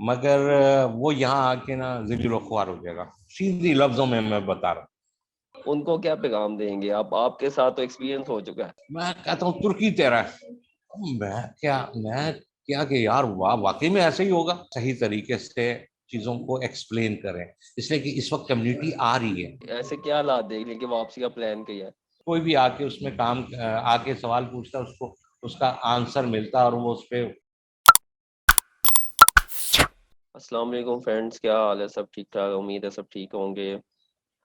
मगर वो यहाँ आके ना जिलो ख्वार हो जाएगा। सीधी लफ्जों में मैं बता रहा हूँ। उनको क्या पैगाम देंगे? आप आपके साथ तो एक्सपीरियंस हो चुका है। मैं कहता हूँ तुर्की तेरा है। मैं क्या कि यार वाह, वाकई में ऐसे ही होगा। सही तरीके से चीजों को एक्सप्लेन करें, इसलिए कि इस वक्त कम्युनिटी आ रही है। ऐसे क्या हालात देख लें कि वापसी का प्लान किया है? कोई भी आके उसमें आके सवाल पूछता है, उसको उसका आंसर मिलता है और वो उस पर। अस्सलाम वालेकुम फ्रेंड्स, क्या हाल है? सब ठीक ठाक, उम्मीद है सब ठीक होंगे।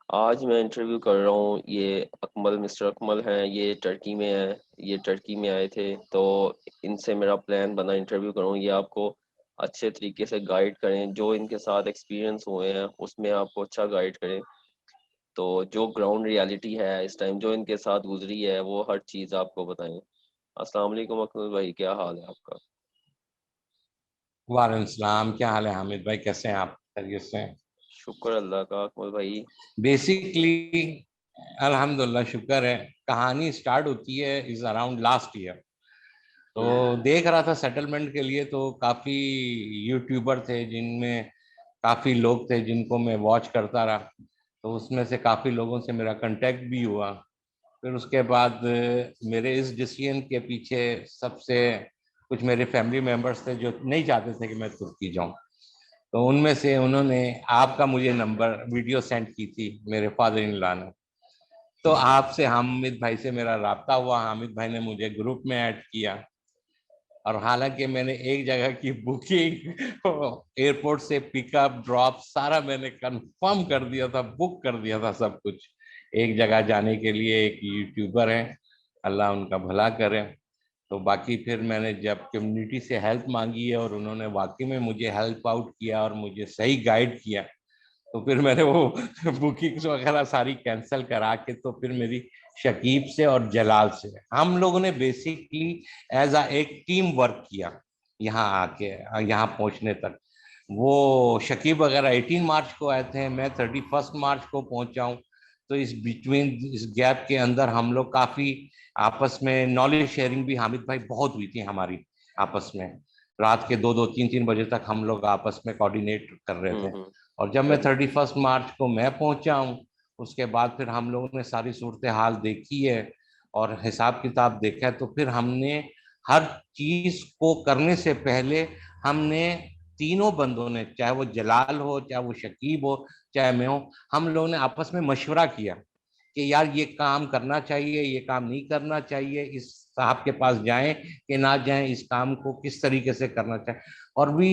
आज मैं इंटरव्यू कर रहा हूँ। ये अकमल, मिस्टर अकमल हैं, ये टर्की में है। ये टर्की में आए थे, तो इनसे मेरा प्लान बना इंटरव्यू करूँ। ये आपको अच्छे तरीके से गाइड करें, जो इनके साथ एक्सपीरियंस हुए हैं उसमें आपको अच्छा गाइड करें। तो जो ग्राउंड रियलिटी है इस टाइम, जो इनके साथ गुजरी है, वो हर चीज़ आपको बताएं। अस्सलाम वालेकुम अकमल भाई, क्या हाल है आपका? वालेकुम सलाम, क्या हाल है हामिद भाई, कैसे हैं आप? खैरियत से हैं? शुक्र अल्लाह का अकमल भाई। बेसिकली अल्हम्दुलिल्लाह, शुक्र है। कहानी स्टार्ट होती है इज अराउंड लास्ट ईयर। तो देख रहा था सेटलमेंट के लिए, तो काफ़ी यूट्यूबर थे जिनमें काफ़ी लोग थे जिनको मैं वॉच करता रहा। तो उसमें से काफ़ी लोगों से मेरा कांटेक्ट भी हुआ। फिर उसके बाद मेरे इस डिसीजन के पीछे सबसे कुछ मेरे फैमिली मेम्बर्स थे जो नहीं चाहते थे कि मैं तुर्की जाऊं। तो उनमें से उन्होंने आपका मुझे नंबर वीडियो सेंड की थी मेरे फादर इन लॉ ने। तो आपसे हामिद भाई से मेरा राब्ता हुआ, हामिद भाई ने मुझे ग्रुप में ऐड किया। और हालांकि मैंने एक जगह की बुकिंग एयरपोर्ट से पिकअप ड्रॉप सारा मैंने कंफर्म कर दिया था, बुक कर दिया था सब कुछ। एक जगह जाने के लिए एक यूट्यूबर है, अल्लाह उनका भला करे। तो बाकी फिर मैंने जब कम्युनिटी से हेल्प मांगी है और उन्होंने वाकई में मुझे हेल्प आउट किया और मुझे सही गाइड किया, तो फिर मैंने वो बुकिंग्स वगैरह सारी कैंसिल करा के, तो फिर मेरी शकीब से और जलाल से हम लोगों ने बेसिकली एज अ एक टीम वर्क किया यहाँ आके, यहाँ पहुँचने तक। वो शकीब वगैरह 18 मार्च को आए थे, मैं 31 मार्च को पहुंचा हूँ। तो इस बिटवीन, इस गैप के अंदर हम लोग काफ़ी आपस में नॉलेज शेयरिंग भी, हामिद भाई, बहुत हुई थी हमारी आपस में। रात के 2-2 3-3 बजे तक हम लोग आपस में कोऑर्डिनेट कर रहे थे। हम्म। और जब मैं 31 मार्च को मैं पहुंचा हूँ, उसके बाद फिर हम लोगों ने सारी सूरत हाल देखी है और हिसाब किताब देखा है। तो फिर हमने हर चीज को करने से पहले हमने तीनों बंदों ने, चाहे वो जलाल हो, चाहे वो शकीब हो, चाहे मैं हो, हम लोगों ने आपस में मशवरा किया कि यार ये काम करना चाहिए, ये काम नहीं करना चाहिए, इस साहब के पास जाएं कि ना जाएं, इस काम को किस तरीके से करना चाहिए। और भी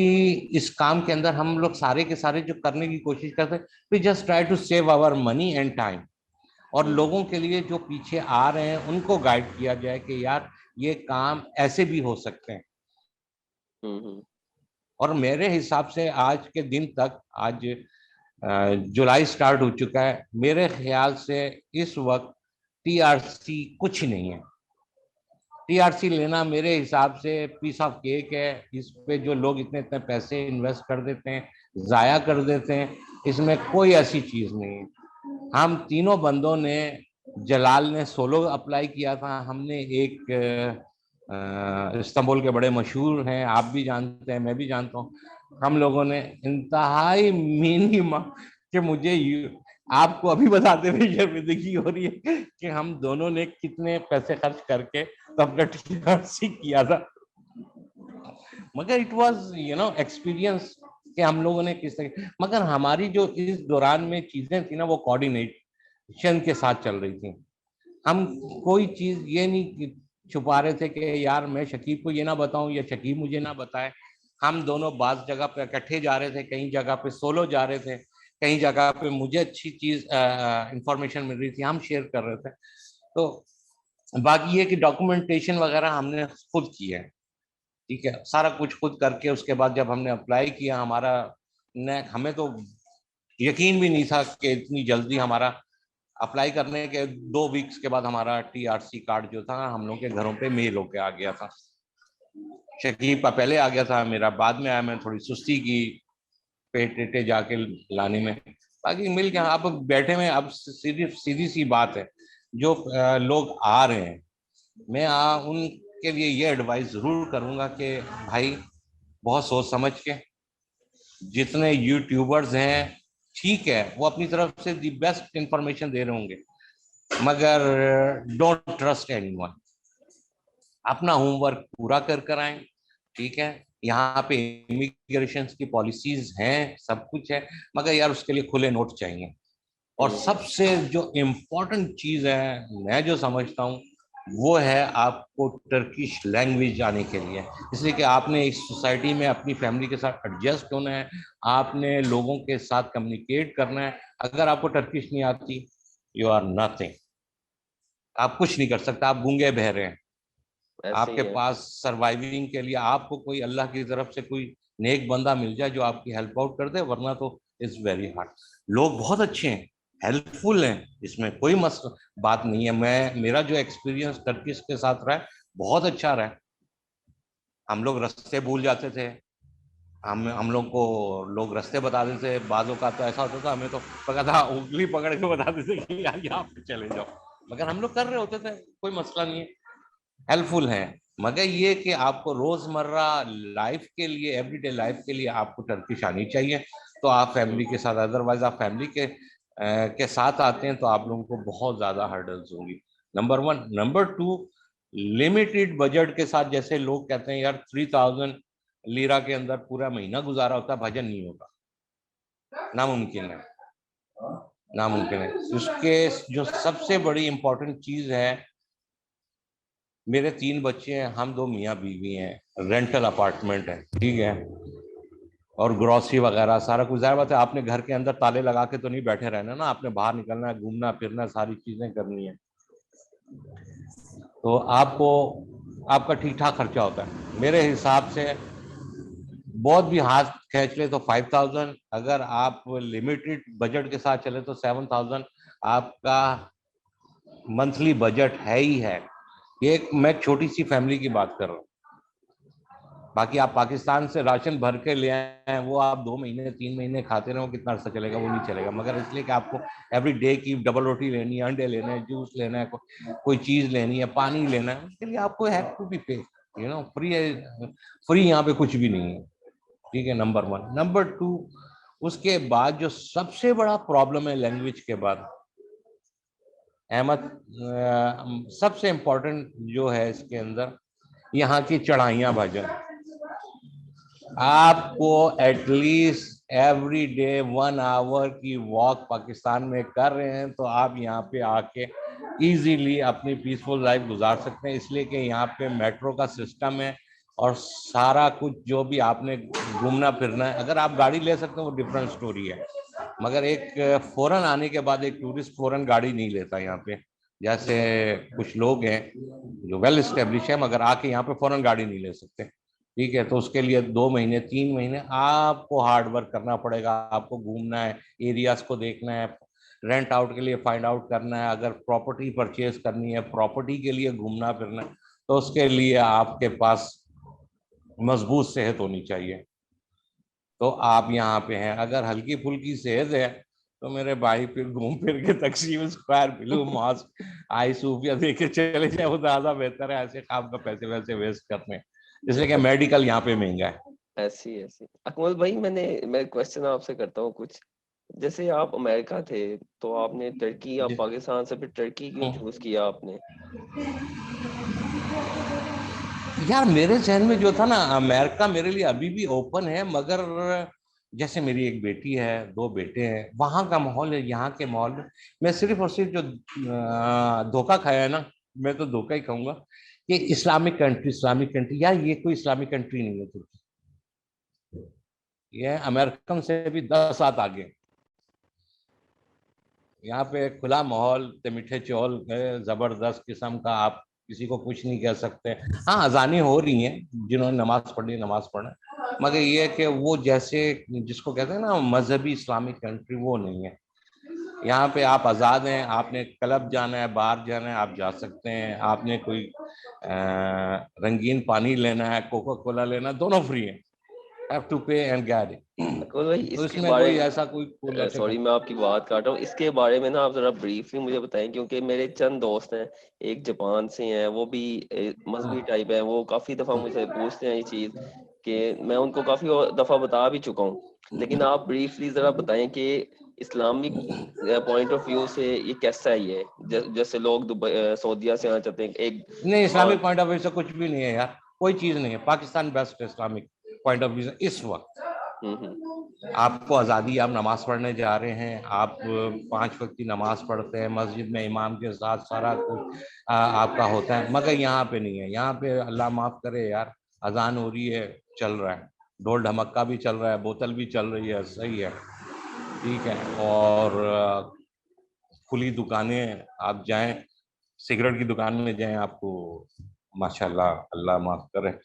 इस काम के अंदर हम लोग सारे के सारे जो करने की कोशिश करते हैं, we just try to save our money and time. और हम्म। लोगों के लिए जो पीछे आ रहे हैं उनको गाइड किया जाए कि यार ये काम ऐसे भी हो सकते हैं। हम्म। और मेरे हिसाब से आज के दिन तक, आज जुलाई स्टार्ट हो चुका है, मेरे ख्याल से इस वक्त टीआरसी कुछ नहीं है। टीआरसी लेना मेरे हिसाब से पीस ऑफ केक है। इस पे जो लोग इतने इतने पैसे इन्वेस्ट कर देते हैं, जाया कर देते हैं, इसमें कोई ऐसी चीज नहीं है। हम तीनों बंदों ने, जलाल ने सोलो अप्लाई किया था, हमने एक इस्तांबुल के बड़े मशहूर हैं, आप भी जानते हैं, मैं भी जानता हूँ, हम लोगों ने इंतहाई मिनिमम, कि आपको अभी बताते हुए शर्मिंदगी हो रही है कि हम दोनों ने कितने पैसे खर्च करके तो अपना टीआरसी किया था। मगर इट वाज एक्सपीरियंस कि हम लोगों ने किस तरीके, मगर हमारी जो इस दौरान में चीजें थी ना, वो कोऑर्डिनेशन के साथ चल रही थी। हम कोई चीज ये नहीं छुपा रहे थे कि यार मैं शकीब को ये ना बताऊं या शकीब मुझे ना बताए। हम दोनों बात जगह पे इकट्ठे जा रहे थे, कहीं जगह पे सोलो जा रहे थे, कहीं जगह पे मुझे अच्छी चीज इंफॉर्मेशन मिल रही थी, हम शेयर कर रहे थे। तो बाकी ये कि डॉक्यूमेंटेशन वगैरह हमने खुद किया है, ठीक है, सारा कुछ खुद करके उसके बाद जब हमने अप्लाई किया, हमारा ने हमें तो यकीन भी नहीं था कि इतनी जल्दी हमारा अप्लाई करने के 2 वीक्स के बाद हमारा टीआरसी कार्ड जो था हम लोग के घरों पे मेल होके आ गया था। शकीब का पहले आ गया था, मेरा बाद में आया। मैं थोड़ी सुस्ती की पेटे जाके लाने में, बाकी मिल गया। अब बैठे में, अब सीधी सीधी सी बात है, जो लोग आ रहे हैं, मैं उनके लिए ये एडवाइस जरूर करूंगा कि भाई बहुत सोच समझ के जितने यूट्यूबर्स हैं ठीक है, वो अपनी तरफ से दी बेस्ट इंफॉर्मेशन दे रहे होंगे, मगर डोंट ट्रस्ट एनीवन। अपना होमवर्क पूरा कर आए, ठीक है। यहाँ पे इमिग्रेशन की पॉलिसीज हैं, सब कुछ है, मगर यार उसके लिए खुले नोट चाहिए। और सबसे जो इम्पोर्टेंट चीज है मैं जो समझता हूँ वो है आपको टर्किश लैंग्वेज आने के लिए, इसलिए कि आपने इस सोसाइटी में अपनी फैमिली के साथ एडजस्ट होना है, आपने लोगों के साथ कम्युनिकेट करना है। अगर आपको टर्किश नहीं आती, यू आर नथिंग, आप कुछ नहीं कर सकते, आप गूंगे बहरे हैं। ऐसे आपके ही है। पास सर्वाइविंग के लिए आपको कोई अल्लाह की तरफ से कोई नेक बंदा मिल जाए जो आपकी हेल्प आउट कर दे, वरना तो इट्स वेरी हार्ड। लोग बहुत अच्छे हैं, हेल्पफुल हैं, इसमें कोई मसला बात नहीं है। मेरा जो एक्सपीरियंस टर्किश के साथ रहा है बहुत अच्छा रहा है। हम लोग रास्ते भूल जाते थे, हम लोग को लोग रास्ते बता देते थे, बाजों का तो ऐसा होता था हमें तो पता था उंगली पकड़ के बता देते कि यार यहाँ पे चले जाओ, मगर हम लोग कर रहे होते थे, कोई मसला नहीं है, हेल्पफुल है। मगर ये कि आपको रोजमर्रा लाइफ के लिए, एवरीडे लाइफ के लिए आपको टर्किश आनी चाहिए, तो आप फैमिली के साथ, अदरवाइज आप फैमिली के साथ आते हैं तो आप लोगों को बहुत ज्यादा हर्डल्स होंगी। Number one. Number two, limited budget के साथ, जैसे लोग कहते हैं यार 3000 लीरा के अंदर पूरा महीना गुजारा होता है, भजन नहीं होगा, नामुमकिन है, नामुमकिन है। उसके जो सबसे बड़ी इंपॉर्टेंट चीज है, मेरे 3 बच्चे हैं, हम 2 मियाँ बीवी हैं, रेंटल अपार्टमेंट है, ठीक है, और ग्रोसरी वगैरह सारा कुछ। जाहिर बात है आपने घर के अंदर ताले लगा के तो नहीं बैठे रहना ना, आपने बाहर निकलना है, घूमना फिरना, सारी चीजें करनी है, तो आपको आपका ठीक ठाक खर्चा होता है मेरे हिसाब से। बहुत भी हाथ खींच ले तो 5000, अगर आप लिमिटेड बजट के साथ चले तो 7000 आपका मंथली बजट है ही है। ये मैं छोटी सी फैमिली की बात कर रहा हूँ। बाकी आप पाकिस्तान से राशन भर के ले आए, वो आप 2 महीने 3 महीने खाते रहो, कितना अर्सा चलेगा, वो नहीं चलेगा। मगर इसलिए कि आपको एवरी डे की डबल रोटी लेनी है, अंडे लेने हैं, जूस लेना है, कोई चीज लेनी है, पानी लेना है, उसके लिए आपको हैव टू बी पे, फ्री है। फ्री यहाँ पे कुछ भी नहीं है, ठीक है, नंबर वन। नंबर टू, उसके बाद जो सबसे बड़ा प्रॉब्लम है लैंग्वेज के बाद, अहमद, सबसे इम्पोर्टेंट जो है इसके अंदर, यहाँ की चढ़ाइयाँ भजन। आपको एटलीस्ट एवरी डे 1 आवर की वॉक पाकिस्तान में कर रहे हैं तो आप यहाँ पे आके इजीली अपनी पीसफुल लाइफ गुजार सकते हैं, इसलिए कि यहाँ पे मेट्रो का सिस्टम है और सारा कुछ जो भी आपने घूमना फिरना है, अगर आप गाड़ी ले सकते हो वो डिफरेंट स्टोरी है, मगर एक फौरन आने के बाद एक टूरिस्ट फौरन गाड़ी नहीं लेता यहाँ पे। जैसे कुछ लोग हैं जो वेल स्टेब्लिश है मगर आके यहाँ पे फौरन गाड़ी नहीं ले सकते, ठीक है, तो उसके लिए 2 महीने 3 महीने आपको हार्ड वर्क करना पड़ेगा, आपको घूमना है, एरियाज को देखना है, रेंट आउट के लिए फाइंड आउट करना है, अगर प्रॉपर्टी परचेज करनी है, प्रॉपर्टी के लिए घूमना फिरना है, तो उसके लिए आपके पास मजबूत सेहत होनी चाहिए। तो आप यहाँ पे हैं, अगर हल्की फुल्की सेहत है तो मेरे भाई फिर घूम फिर के तकसीम स्क्वायर, ब्लू मॉस्क, आई सूफिया देख के चले जाए, वो ज्यादा बेहतर है, ऐसे काम का पैसे वैसे वेस्ट करने, इसलिए कि मेडिकल यहाँ पे महंगा है। ऐसी ऐसी अकमल भाई, मैं क्वेश्चन आपसे करता हूँ कुछ। जैसे आप अमेरिका थे तो आपने टर्की या पाकिस्तान से फिर टर्की क्यों चूज किया आपने? यार मेरे जहन में जो था ना, अमेरिका मेरे लिए अभी भी ओपन है, मगर जैसे मेरी एक बेटी है, 2 बेटे हैं, वहां का माहौल है, यहाँ के माहौल में मैं सिर्फ और सिर्फ जो धोखा खाया है ना, मैं तो धोखा ही कहूंगा कि इस्लामिक कंट्री, इस्लामिक कंट्री, यार ये कोई इस्लामिक कंट्री नहीं है तुर्की, ये अमेरिकन से भी 10 हाथ आगे। यहाँ पे खुला माहौल, मीठे चौल जबरदस्त किस्म का, आप किसी को कुछ नहीं कह सकते। हाँ, अजानें हो रही हैं, जिन्होंने नमाज पढ़नी नमाज पढ़ना, मगर ये है कि वो जैसे जिसको कहते हैं ना मजहबी इस्लामिक कंट्री, वो नहीं है। यहाँ पे आप आज़ाद हैं, आपने क्लब जाना है, बाहर जाना है, आप जा सकते हैं, आपने कोई रंगीन पानी लेना है, कोका कोला लेना है, दोनों फ्री है, हैव टू पे एंड गेट इट। अकमल भाई तो इसके इसमें बारे कोई में, ऐसा कोई लचक सॉरी मैं आपकी बात काट रहा हूँ, इसके बारे में ना आप जरा ब्रीफली मुझे बताएं, क्योंकि मेरे चंद दोस्त हैं, एक जापान से हैं, वो भी मजहबी टाइप है, वो काफी दफा मुझसे पूछते हैं ये चीज कि मैं उनको काफ़ी दफ़ा बता भी चुका हूँ, लेकिन आप ब्रीफली ज़रा बताएं कि इस्लामिक पॉइंट ऑफ व्यू से ये कैसा है ये, जैसे लोग सऊदीया से आना चाहते हैं एक नहीं, इस्लामिक पॉइंट ऑफ व्यू से कुछ भी नहीं है यार, कोई चीज नहीं है। पाकिस्तान बेस्ट है इस्लामिक पॉइंट ऑफ व्यू से इस वक्त। आपको आज़ादी, आप नमाज पढ़ने जा रहे हैं, आप 5 वक्त की नमाज पढ़ते हैं मस्जिद में इमाम के साथ, सारा कुछ आपका होता है। मगर यहाँ पे नहीं है। यहाँ पे अल्लाह माफ करे यार, अजान हो रही है, चल रहा है, ढोल ढमक्का भी चल रहा है, बोतल भी चल रही है, सही है, ठीक है। और खुली दुकानें, आप जाएं सिगरेट की दुकान में जाएं, आपको माशाल्लाह अल्लाह माफ करे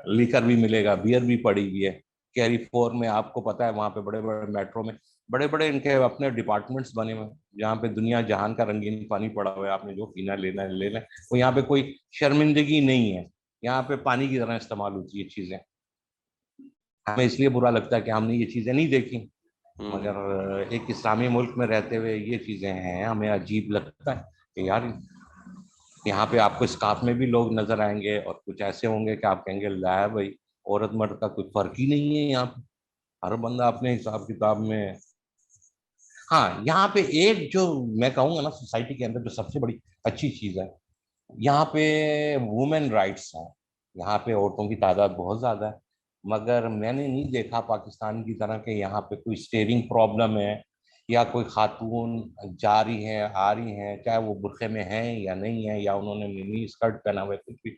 लीकर भी मिलेगा, बियर भी पड़ी हुई है। कैरी फोर में आपको पता है, वहाँ पे बड़े बड़े मेट्रो में बड़े बड़े इनके अपने डिपार्टमेंट्स बने हुए हैं, जहाँ पे दुनिया जहान का रंगीन पानी पड़ा हुआ है, आपने जो पीना लेना है ले लें। तो यहाँ पे कोई शर्मिंदगी नहीं है, यहाँ पे पानी की तरह इस्तेमाल होती है चीजें। हमें इसलिए बुरा लगता है कि हमने ये चीजें नहीं देखी, मगर एक इस्लामी मुल्क में रहते हुए ये चीजें हैं, हमें अजीब लगता है कि यार यहाँ पे आपको स्काफ में भी लोग नजर आएंगे, और कुछ ऐसे होंगे कि आप कहेंगे ला भाई, औरत मर्द का कोई फर्क ही नहीं है यहाँ पे, हर बंदा अपने हिसाब किताब में। हाँ, यहाँ पे एक जो मैं कहूँगा ना, सोसाइटी के अंदर जो सबसे बड़ी अच्छी चीज है, यहाँ पे वुमेन राइट्स हैं। यहाँ पे औरतों की तादाद बहुत ज्यादा है, मगर मैंने नहीं देखा पाकिस्तान की तरह के यहाँ पे कोई स्टेयरिंग प्रॉब्लम है, या कोई खातून जा रही हैं आ रही हैं, चाहे वो बुरखे में हैं या नहीं है, या उन्होंने मिनी स्कर्ट पहना हुआ है, कुछ भी,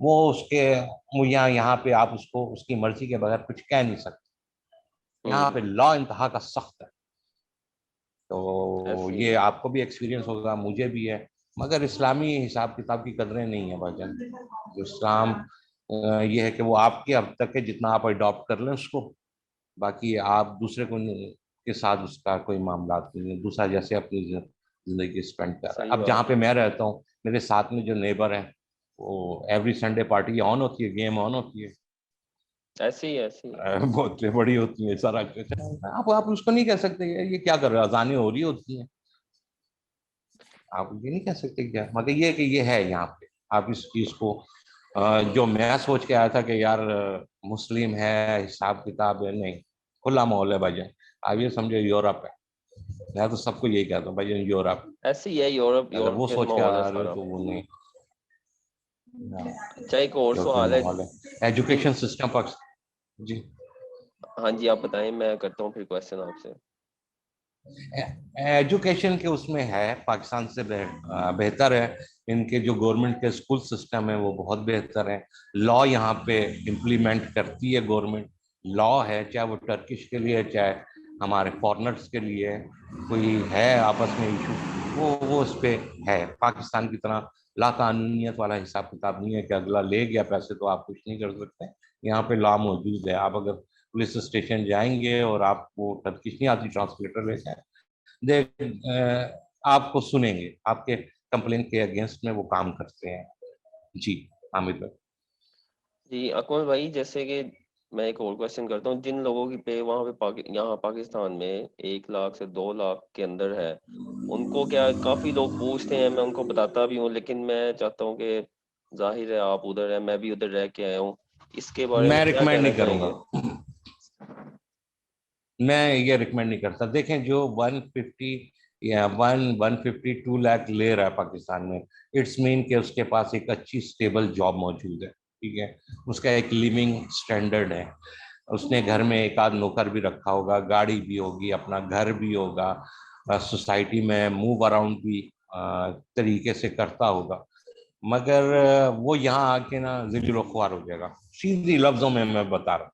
वो उसके वो यहाँ पे आप उसको उसकी मर्जी के बगैर कुछ कह नहीं सकते। यहाँ पे लॉ इंतहा का सख्त है। तो ये आपको भी एक्सपीरियंस होगा, मुझे भी है। मगर इस्लामी हिसाब किताब की कदरें नहीं है भाईजान। जो इस्लाम ये है कि वो आपके अब तक है, जितना आप अडॉप्ट कर लें उसको, बाकी आप दूसरे को के साथ उसका कोई मामला नहीं है, दूसरा जैसे अपनी जिंदगी स्पेंड कर रहा है। अब जहाँ पे मैं रहता हूँ, मेरे साथ में जो नेबर है, वो एवरी संडे पार्टी ऑन होती है, गेम ऑन होती है, ऐसे ही बहुत बड़ी होती है, सारा कुछ। आप उसको नहीं कह सकते ये क्या कर रहे हो, अजानें हो रही होती हैं, आप ये नहीं कह सकते क्या। मगर ये कि ये है यहाँ पे। आप इस चीज को जो मैं सोच के आया था कि यार मुस्लिम है, हिसाब किताब है, नहीं, खुला माहौल है भाईजान। आप ये समझो यूरोप है। मैं तो सबको यही कहता हूँ भाईजान, यूरोप ऐसे ही है, यूरोप अगर वो यूरोपियन सोच के माहौल है आ रहे हो सारा। तो वो नहीं। अच्छा, एक और यूरोपियन सवाल है माहौल है, एजुकेशन सिस्टम पर। जी हाँ जी, आप बताएं, मैं करता हूँ फिर क्वेश्चन आपसे। एजुकेशन के उसमें है, पाकिस्तान से बेहतर है। इनके जो गवर्नमेंट के स्कूल सिस्टम है वो बहुत बेहतर है। लॉ यहाँ पे इम्प्लीमेंट करती है गवर्नमेंट, लॉ है, चाहे वो टर्किश के लिए चाहे हमारे फॉरेनर्स के लिए कोई है आपस में इशू, वो उस पर है। पाकिस्तान की तरह लाकानूनीत वाला हिसाब किताब नहीं है कि अगला ले गया पैसे तो आप कुछ नहीं कर सकते। यहाँ पे लॉ मौजूद है। आप अगर पुलिस स्टेशन जाएंगे और आपको टर्किश नहीं आती, ट्रांसलेटर लेके आपको सुनेंगे, आपके कंप्लेन के अगेंस्ट में वो काम करते हैं। जी हामिद भाई। जी अकमल भाई, जैसे कि मैं एक और क्वेश्चन करता हूँ, जिन लोगों की पे वहाँ पे यहाँ पाकिस्तान में 1 लाख से 2 लाख के अंदर है, उनको क्या, काफी लोग पूछते हैं, मैं उनको बताता भी हूँ, लेकिन मैं चाहता हूँ कि जाहिर है आप उधर है, मैं भी उधर रह के आया हूँ, इसके बारे में मैं क्या रिकमेंड कहना नहीं करूंगा, चाहेंगे? मैं ये रिकमेंड नहीं करता। देखें, जो 150 या 152 लाख ले रहा है पाकिस्तान में, इट्स मीन कि उसके पास एक अच्छी स्टेबल जॉब मौजूद है, ठीक है, उसका एक लिविंग स्टैंडर्ड है, उसने घर में एक आध नौकर भी रखा होगा, गाड़ी भी होगी, अपना घर भी होगा, सोसाइटी में मूव अराउंड भी तरीके से करता होगा। मगर वो यहाँ आके ना जिलो ख्वार हो जाएगा, सीधी लफ्जों में मैं बता रहा हूँ।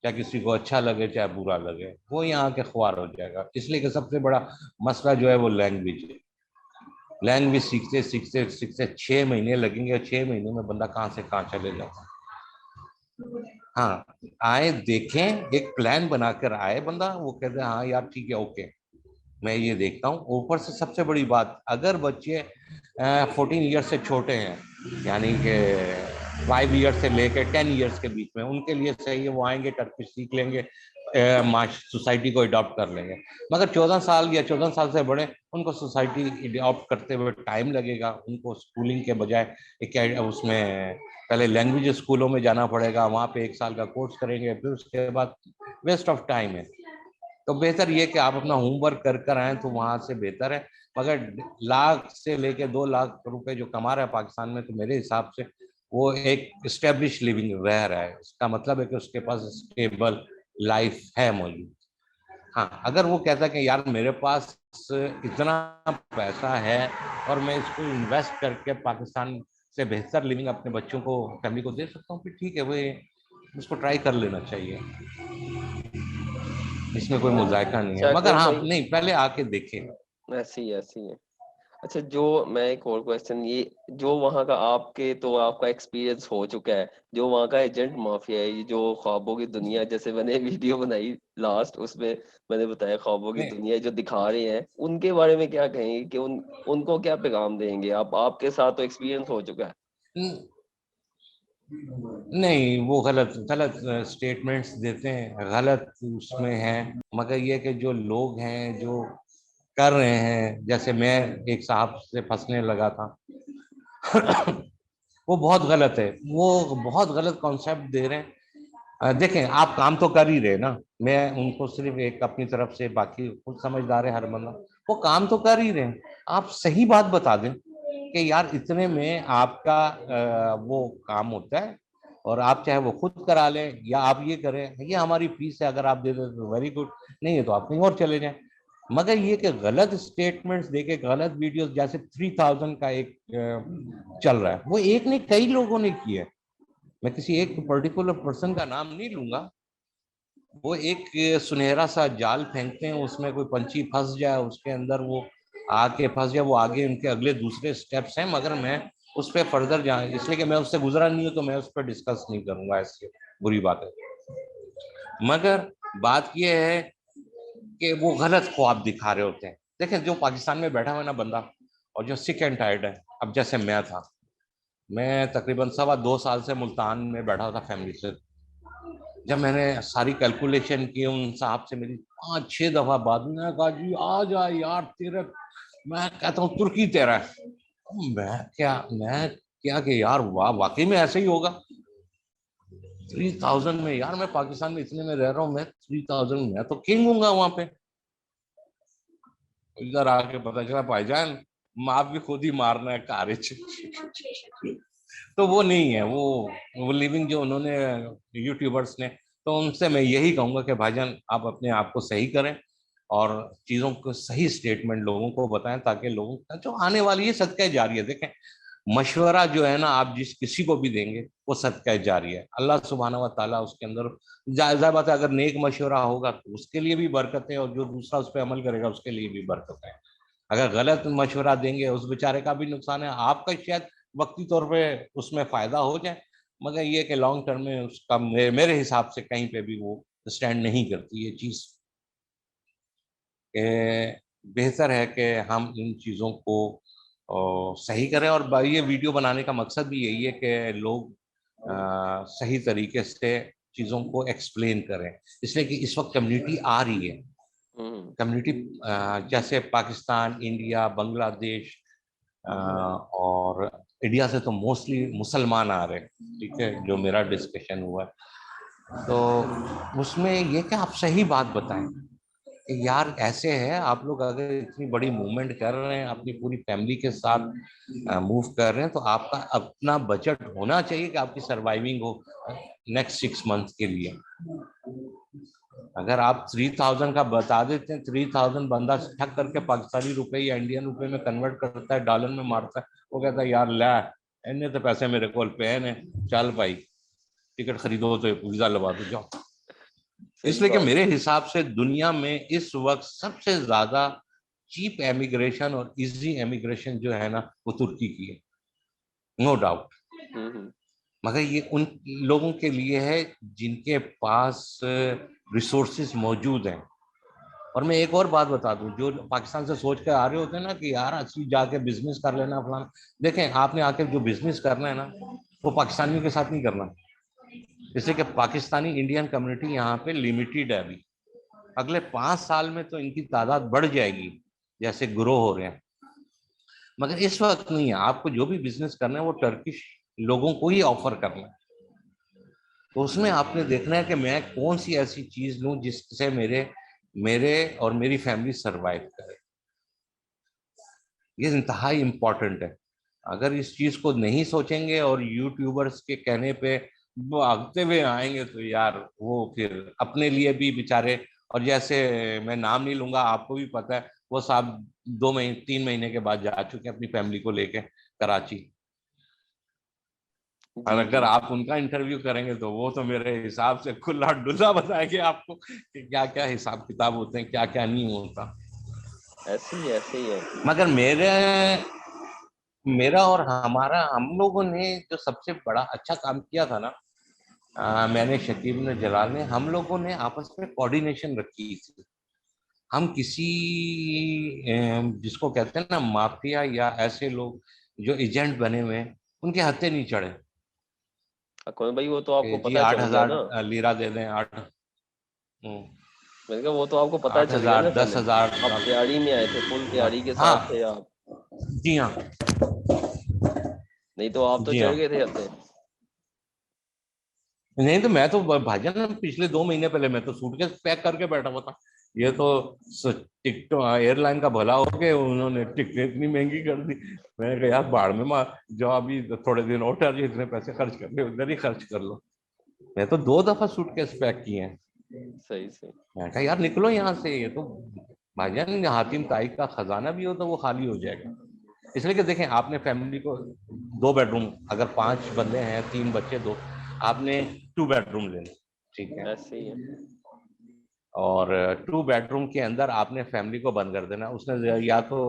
चाहे किसी को अच्छा लगे चाहे बुरा लगे, वो यहाँ के ख्वार हो जाएगा। इसलिए कि सबसे बड़ा मसला जो है वो लैंग्वेज है। लैंग्वेज सीखते सीखते सीखते 6 महीने लगेंगे, और 6 महीने में बंदा कहाँ से कहाँ चले जाता। हाँ, आए देखें, एक प्लान बनाकर आए बंदा, वो कहते हैं हाँ यार ठीक है, ओके, मैं ये देखता हूँ। ऊपर से सबसे बड़ी बात, अगर बच्चे 14 ईयर्स से छोटे हैं, यानी कि 5 ईयर्स से लेकर 10 ईयर्स के बीच में, उनके लिए सही है, वो आएंगे टर्किश सीख लेंगे, सोसाइटी को अडॉप्ट कर लेंगे। मगर 14 साल या 14 साल से बड़े, उनको सोसाइटी अडॉप्ट करते हुए टाइम लगेगा। उनको स्कूलिंग के बजाय एक उसमें पहले लैंग्वेज स्कूलों में जाना पड़ेगा, वहाँ पे 1 साल का कोर्स करेंगे, फिर उसके बाद वेस्ट ऑफ टाइम है। तो बेहतर ये कि आप अपना होमवर्क कर कर आए तो वहां से बेहतर है। मगर लाख से लेके 2 लाख रुपए जो कमा रहा है पाकिस्तान में, तो मेरे हिसाब से वो एक स्टेब्लिश लिविंग रह रहा है। इसका मतलब है कि उसके पास स्टेबल लाइफ है मौजूद। हाँ, अगर वो कहता है कि यार मेरे पास इतना पैसा है और मैं इसको इन्वेस्ट करके पाकिस्तान से बेहतर लिविंग अपने बच्चों को, फैमिली को दे सकता हूँ, फिर ठीक है, वो उसको ट्राई कर लेना चाहिए। इसमें कोई मुजायका नहीं है। अच्छा मगर अकमल हाँ, भाई, नहीं, पहले आके देखें। ऐसी है। अच्छा, जो मैं एक और क्वेश्चन, ये जो वहाँ का आपके तो आपका एक्सपीरियंस हो चुका है, जो वहाँ का एजेंट माफिया है, ये जो ख्वाबों की दुनिया, जैसे मैंने वीडियो बनाई लास्ट, उसमें मैंने बताया ख्वाबों की नहीं, दुनिया जो दिखा रहे हैं, उनके बारे में क्या कहेंगे कि उनको क्या पैगाम देंगे आप? आपके साथ तो एक्सपीरियंस हो चुका है। नहीं, वो गलत गलत स्टेटमेंट्स देते हैं, गलत उसमें है। मगर ये कि जो लोग हैं जो कर रहे हैं, जैसे मैं एक साहब से फंसने लगा था वो बहुत गलत है, वो बहुत गलत कॉन्सेप्ट दे रहे हैं। देखें, आप काम तो कर ही रहे ना। मैं उनको सिर्फ एक अपनी तरफ से, बाकी खुद समझदार है हर बंदा, वो काम तो कर ही रहे हैं। आप सही बात बता दें कि यार इतने में आपका वो काम होता है, और आप चाहे वो खुद करा लें या आप ये करें, ये हमारी फीस है, अगर आप दे दें तो वेरी गुड, नहीं है तो आप कहीं और चले जाएं। मगर ये कि गलत स्टेटमेंट्स देके, गलत वीडियोस, जैसे 3000 का एक चल रहा है, वो एक नहीं कई लोगों ने किया है। मैं किसी एक पर्टिकुलर पर्सन का नाम नहीं लूंगा। वो एक सुनहरा सा जाल फेंकते हैं, उसमें कोई पंछी फंस जाए, उसके अंदर वो आके फंस जाए, वो आगे उनके अगले दूसरे स्टेप्स हैं। मगर मैं उस पर फर्दर जाए, इसलिए कि मैं उससे गुजरा नहीं हूं, तो मैं उस पर डिस्कस नहीं करूंगा, ऐसी बुरी बात है। मगर बात यह है कि वो गलत ख्वाब दिखा रहे होते हैं। देखें, जो पाकिस्तान में बैठा हुआ है ना बंदा, और जो सिक एंड टायर्ड है, अब जैसे मैं था, मैं तकरीबन 2.25 साल से मुल्तान में बैठा हुआ था फैमिली से। जब मैंने सारी कैलकुलेशन की, उन साहब से मेरी 5-6 दफा बात, मैंने कहा जी आ जा यार, तेरे, मैं कहता हूँ तुर्की तेरा है। मैं क्या कि यार वाह, वाकई में ऐसे ही होगा। 3000 में यार, मैं पाकिस्तान में इतने में रह रहा हूँ, मैं 3000 में तो किंग हूंगा वहां पे। इधर आके पता चला भाईजान, माँ भी खुद ही मारना है कारिज तो वो नहीं है, वो लिविंग जो उन्होंने यूट्यूबर्स ने, तो उनसे मैं यही कहूंगा कि भाईजान आप अपने आप को सही करें, और चीजों को सही स्टेटमेंट लोगों को बताएं, ताकि लोगों का जो आने वाली है सदका जारी है। देखें, मशवरा जो है ना, आप जिस किसी को भी देंगे, वो सदका जारी है। अल्लाह सुब्हाना व तआला उसके अंदर, जाहिर बात है, अगर नेक मशवरा होगा तो उसके लिए भी बरकत है, और जो दूसरा उस पर अमल करेगा उसके लिए भी बरकत है। अगर गलत मशवरा देंगे, उस बेचारे का भी नुकसान है, आपका शायद वक्ती तौर पे उसमें फायदा हो जाए, मगर ये कि लॉन्ग टर्म में उसका मेरे हिसाब से कहीं पे भी वो स्टैंड नहीं करती ये चीज। बेहतर है कि हम इन चीज़ों को सही करें। और ये वीडियो बनाने का मकसद भी यही है कि लोग सही तरीके से चीज़ों को एक्सप्लेन करें, इसलिए कि इस वक्त कम्युनिटी आ रही है। हम्म। कम्युनिटी जैसे पाकिस्तान, इंडिया, बांग्लादेश, और इंडिया से तो मोस्टली मुसलमान आ रहे हैं, ठीक है, जो मेरा डिस्कशन हुआ है। तो उसमें ये कि आप सही बात बताएं कि यार ऐसे है, आप लोग अगर इतनी बड़ी मूवमेंट कर रहे हैं, अपनी पूरी फैमिली के साथ मूव कर रहे हैं, तो आपका अपना बजट होना चाहिए कि आपकी सर्वाइविंग हो नेक्स्ट 6 मंथ के लिए। अगर आप 3000 का बता देते हैं, 3000 बंदा ठक करके पाकिस्तानी रुपए या इंडियन रुपए में कन्वर्ट करता है, डॉलर में मारता है, वो कहता है यार ला, इन्ने तो पैसे मेरे को पे ने, चल भाई टिकट खरीदो तो वीजा लगा दो जाओ। सही इसलिए कि बात मेरे है। हिसाब से दुनिया में इस वक्त सबसे ज्यादा चीप एमिग्रेशन और इजी एमिग्रेशन जो है ना, वो तुर्की की है, नो डाउट। हम्म। मगर ये उन लोगों के लिए है जिनके पास रिसोर्सेज मौजूद हैं। और मैं एक और बात बता दूं, जो पाकिस्तान से सोच के आ रहे होते हैं ना कि यार असली जाके बिजनेस कर लेना फलाना, देखें आपने आके जो बिजनेस करना है ना, वो पाकिस्तानियों के साथ नहीं करना। इसलिए कि पाकिस्तानी इंडियन कम्युनिटी यहाँ पे लिमिटेड है अभी। अगले 5 साल में तो इनकी तादाद बढ़ जाएगी जैसे ग्रो हो रहे हैं, मगर इस वक्त नहीं है। आपको जो भी बिजनेस करना है वो टर्किश लोगों को ही ऑफर करना है। तो उसमें आपने देखना है कि मैं कौन सी ऐसी चीज लूं जिससे मेरे मेरे और मेरी फैमिली सरवाइव करे। ये इंतहाई इम्पोर्टेंट है। अगर इस चीज को नहीं सोचेंगे और यूट्यूबर्स के कहने पे भागते हुए आएंगे तो यार वो फिर अपने लिए भी बेचारे, और जैसे मैं नाम नहीं लूंगा, आपको भी पता है वो साहब 2 महीने 3 महीने के बाद जा चुके हैं अपनी फैमिली को लेके कराची। और जी अगर जी। आप उनका इंटरव्यू करेंगे तो वो तो मेरे हिसाब से खुला डुला बताएंगे आपको कि क्या क्या हिसाब किताब होते हैं, क्या क्या नहीं होता। ऐसे ही ऐसे ही है। मगर मेरा और हमारा, हम लोगों ने जो सबसे बड़ा अच्छा काम किया था ना, मैंने, शकीब ने, जलाल ने, हम लोगों ने आपस में कोऑर्डिनेशन रखी थी। हम किसी जिसको कहते हैं ना माफिया या ऐसे लोग जो एजेंट बने हुए हैं उनके हत्थे नहीं चढ़े अकमल भाई वो तो कि आपको जी पता आठ चल गया हजार ना। लीरा दे दें, मैंने कहा वो तो आपको पता आठ चल गया हजार ना दस पहले। हजार आप तैयारी में आए थे, फुल तैयारी के हाँ, साथ थे आप। जी हाँ, नहीं तो आप तो जी चढ़ हाँ। गए थे हत्थे। नहीं तो मैं तो भाईजान पिछले 2 महीने पहले मैं तो सूटकेस पैक करके बैठा हुआ था। ये तो टिकट एयरलाइन का भला हो के उन्होंने टिकट इतनी महंगी कर दी। मैंने कहा यार बाढ़ में मार जो, अभी थोड़े दिन और ठहर, इतने पैसे खर्च कर ले उधर ही खर्च कर लो। मैं तो 2 दफा सूटकेस पैक किए हैं। सही सही। मैं कहा यार निकलो यहाँ से, ये तो भाईजान हातिम ताई का खजाना भी हो तो वो खाली हो जाएगा। इसलिए कि देखें, आपने फैमिली को 2 बेडरूम, अगर 5 बंदे हैं, 3 बच्चे, दो, आपने 2 बेडरूम लेने, ठीक है। ऐसे ही है। और 2 बेडरूम के अंदर आपने फैमिली को बंद कर देना। उसने या तो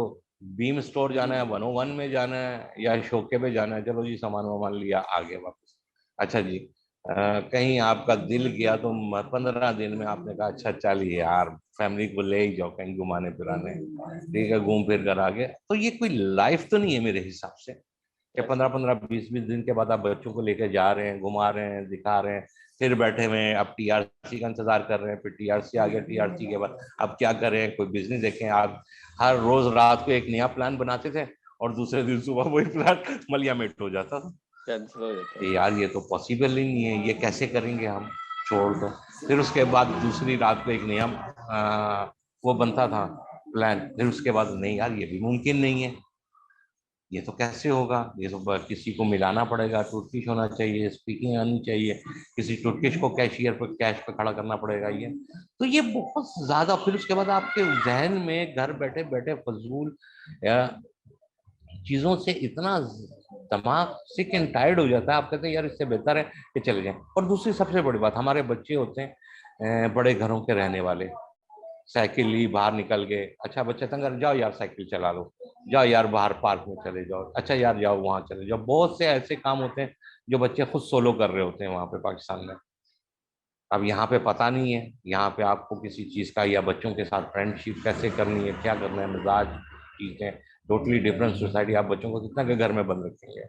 बीम स्टोर जाना है, 101 में जाना है, या शोके पे जाना है, चलो जी सामान वामान लिया आगे वापस। अच्छा जी, कहीं आपका दिल गया तो 15 दिन में आपने कहा अच्छा चलिए यार फैमिली को ले ही जाओ कहीं घुमाने फिराने, ठीक है, घूम फिर कर आ गए। तो ये कोई लाइफ तो नहीं है मेरे हिसाब से कि ऐसे 15-15 20-20 दिन के बाद आप बच्चों को लेकर जा रहे हैं, घुमा रहे हैं, दिखा रहे हैं, फिर बैठे हुए हैं, अब टीआरसी का इंतजार कर रहे हैं, फिर टीआरसी आ गया, टीआरसी के बाद अब क्या करें, कोई बिजनेस देखें। आप हर रोज रात को एक नया प्लान बनाते थे और दूसरे दिन सुबह वही प्लान मलिया मेट हो जाता था कैंसिल हो जाता है। कि यार ये तो पॉसिबल ही नहीं है, ये कैसे करेंगे हम, छोड़ दो। फिर उसके बाद दूसरी रात को एक नया वो बनता था प्लान, फिर उसके बाद नहीं यार ये भी मुमकिन नहीं है, ये तो कैसे होगा, ये तो किसी को मिलाना पड़ेगा, टूथपिक होना चाहिए, स्पीकिंग आनी चाहिए, किसी टूथपिक को कैशियर पर कैश पे खड़ा करना पड़ेगा। ये तो ये बहुत ज्यादा, फिर उसके बाद आपके जहन में घर बैठे बैठे फजूल या चीजों से इतना दिमाग सिक एंड टायर्ड हो जाता है, आप कहते हैं यार इससे बेहतर है कि चले जाएं। और दूसरी सबसे बड़ी बात, हमारे बच्चे होते हैं बड़े घरों के रहने वाले, साइकिल ली बाहर निकल गए, अच्छा बच्चा तंग कर, जाओ यार साइकिल चला लो, जाओ यार बाहर पार्क में चले जाओ, अच्छा यार जाओ वहां चले जाओ। बहुत से ऐसे काम होते हैं जो बच्चे खुद सोलो कर रहे होते हैं वहां पे पाकिस्तान में। अब यहाँ पे पता नहीं है, यहाँ पे आपको किसी चीज का या बच्चों के साथ फ्रेंडशिप कैसे करनी है, क्या करना है, मिजाज चीजें टोटली डिफरेंट सोसाइटी। आप बच्चों को कितना के घर में बंद रखेंगे।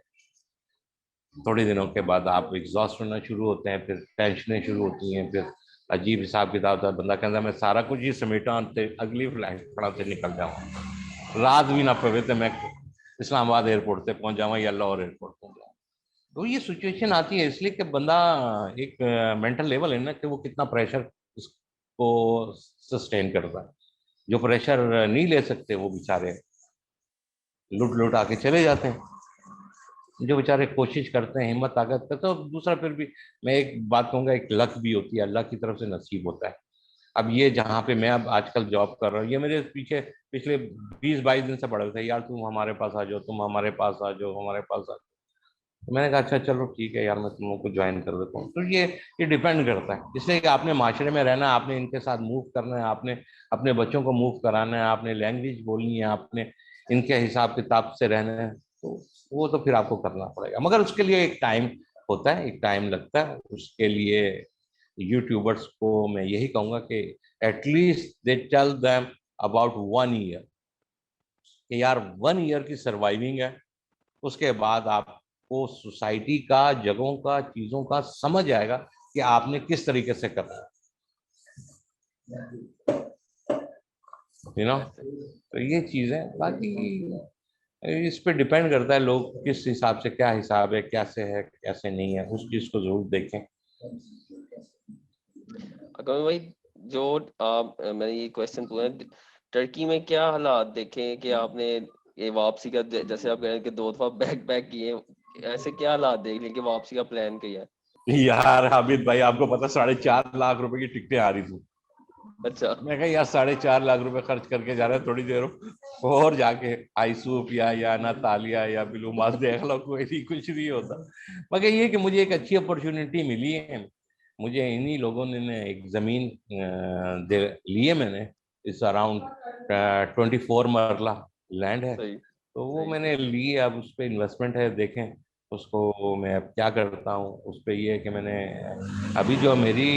थोड़े दिनों के बाद आप एग्जॉस्ट होना शुरू होते हैं, फिर टेंशनें शुरू होती हैं, फिर अजीब हिसाब किताब होता है। बंदा कहता है मैं सारा कुछ ही समेटा ते अगली फ्लाइट फड़ा से निकल जाऊँ, रात भी ना पवे तो मैं इस्लामाबाद एयरपोर्ट से पहुंच जाऊँ या लाहौर एयरपोर्ट पहुंच जाऊँ। तो ये सिचुएशन आती है इसलिए कि बंदा एक मेंटल लेवल है ना कि वो कितना प्रेशर इसको सस्टेन करता है। जो प्रेशर नहीं ले सकते वो बेचारे लुट लुट आके चले जाते हैं, जो बेचारे कोशिश करते हैं, हिम्मत ताकत करते हैं। तो दूसरा फिर भी मैं एक बात कहूंगा, एक लक भी होती है, अल्लाह की तरफ से नसीब होता है। अब ये जहाँ पे मैं अब आजकल जॉब कर रहा हूँ, ये मेरे पीछे पिछले 20-22 दिन से पड़े थे, यार तुम हमारे पास आ जाओ, तुम हमारे पास आ जाओ, हमारे पास आ जाओ। तो मैंने कहा अच्छा चलो ठीक है यार, मैं तुम लोग को ज्वाइन कर देता हूँ। तो ये डिपेंड करता है, इसलिए कि आपने माशरे में रहना है, आपने इनके साथ मूव करना है, आपने अपने बच्चों को मूव कराना है, आपने लैंग्वेज बोलनी है, आपने इनके हिसाब किताब से रहना है। तो वो तो फिर आपको करना पड़ेगा, मगर उसके लिए एक टाइम होता है, एक टाइम लगता है उसके लिए। यूट्यूबर्स को मैं यही कहूंगा कि at least they tell them about 1 year, कि यार 1 ईयर की सर्वाइविंग है। उसके बाद आपको सोसाइटी का, जगहों का, चीजों का समझ आएगा कि आपने किस तरीके से करना है। तो ये चीज है। बाकी इस पे डिपेंड करता है लोग किस हिसाब से, क्या हिसाब है, कैसे है कैसे नहीं है, उस चीज को जरूर देखें। अगर भाई जो आप मैंने ये क्वेश्चन पूछा, टर्की में क्या हालात देखे कि आपने ये वापसी का, जैसे आप कह रहे हैं कि 2 दफा बैक पैक किए, ऐसे क्या हालात देख लिए कि वापसी का प्लान किया है? यार हामिद भाई, आपको पता 4.5 लाख रुपए की टिकटें आ रही थी। अच्छा। मैं कहा यार 4.5 लाख रुपए खर्च करके जा रहे हैं, थोड़ी देर और जाके आईसूप या नातालिया या बिलू मास देख लो, कोई नहीं, कुछ नहीं होता। मगर ये कि मुझे एक अच्छी अपॉर्चुनिटी मिली है। मुझे इन्हीं लोगों ने एक जमीन दे ली है मैंने। इस अराउंड 24 मरला लैंड है। सही। तो वो सही। मैंने ली है, अब उस पर इन्वेस्टमेंट है, देखें उसको मैं अब क्या करता हूँ। उस पर ये है कि मैंने अभी जो मेरी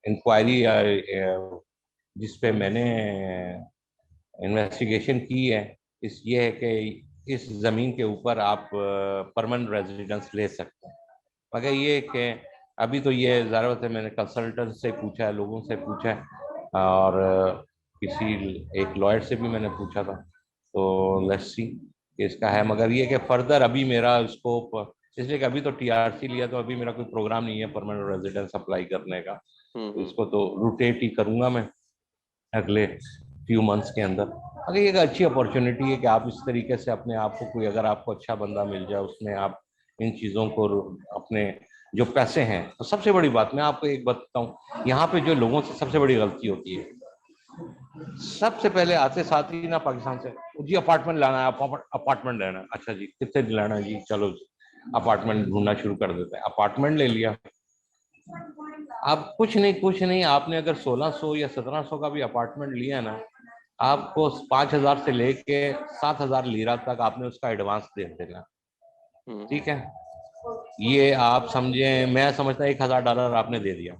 इंक्वायरी जिस पे मैंने इन्वेस्टिगेशन की है, इस ये है कि इस जमीन के ऊपर आप परमानेंट रेजिडेंस ले सकते हैं। मगर ये कि अभी तो ये ज़रूरत है, मैंने कंसल्टेंट से पूछा है, लोगों से पूछा है, और किसी एक लॉयर से भी मैंने पूछा था। तो लेट्स सी कि इसका है। मगर ये कि फर्दर अभी मेरा स्कोप, इसलिए कि अभी तो टीआरसी लिया, तो अभी मेरा कोई प्रोग्राम नहीं है परमानेंट रेजिडेंस अप्लाई करने का। तो हम्म। इसको तो रोटेट ही करूंगा मैं अगले फ्यू मंथ्स के अंदर। अगर ये एक अच्छी अपॉर्चुनिटी है कि आप इस तरीके से अपने आप को, कोई अगर आपको अच्छा बंदा मिल जाए, उसमें आप इन चीज़ों को अपने जो पैसे हैं। तो सबसे बड़ी बात मैं आपको एक बताऊं, यहाँ पे जो लोगों से सबसे बड़ी गलती होती है, सबसे पहले आते साथ ही ना पाकिस्तान से, जी अपार्टमेंट लाना है, अपार्टमेंट लेना है, अच्छा जी कितने लेना है जी, चलो जी अपार्टमेंट ढूंढना शुरू कर देते हैं। अपार्टमेंट ले लिया, अब कुछ नहीं कुछ नहीं, आपने अगर 1600 या 1700 का भी अपार्टमेंट लिया ना, आपको 5,000 से लेके 7,000 लीरा तक आपने उसका एडवांस दे देना। ठीक है, ये आप समझे, मैं समझता 1,000 डॉलर आपने दे दिया।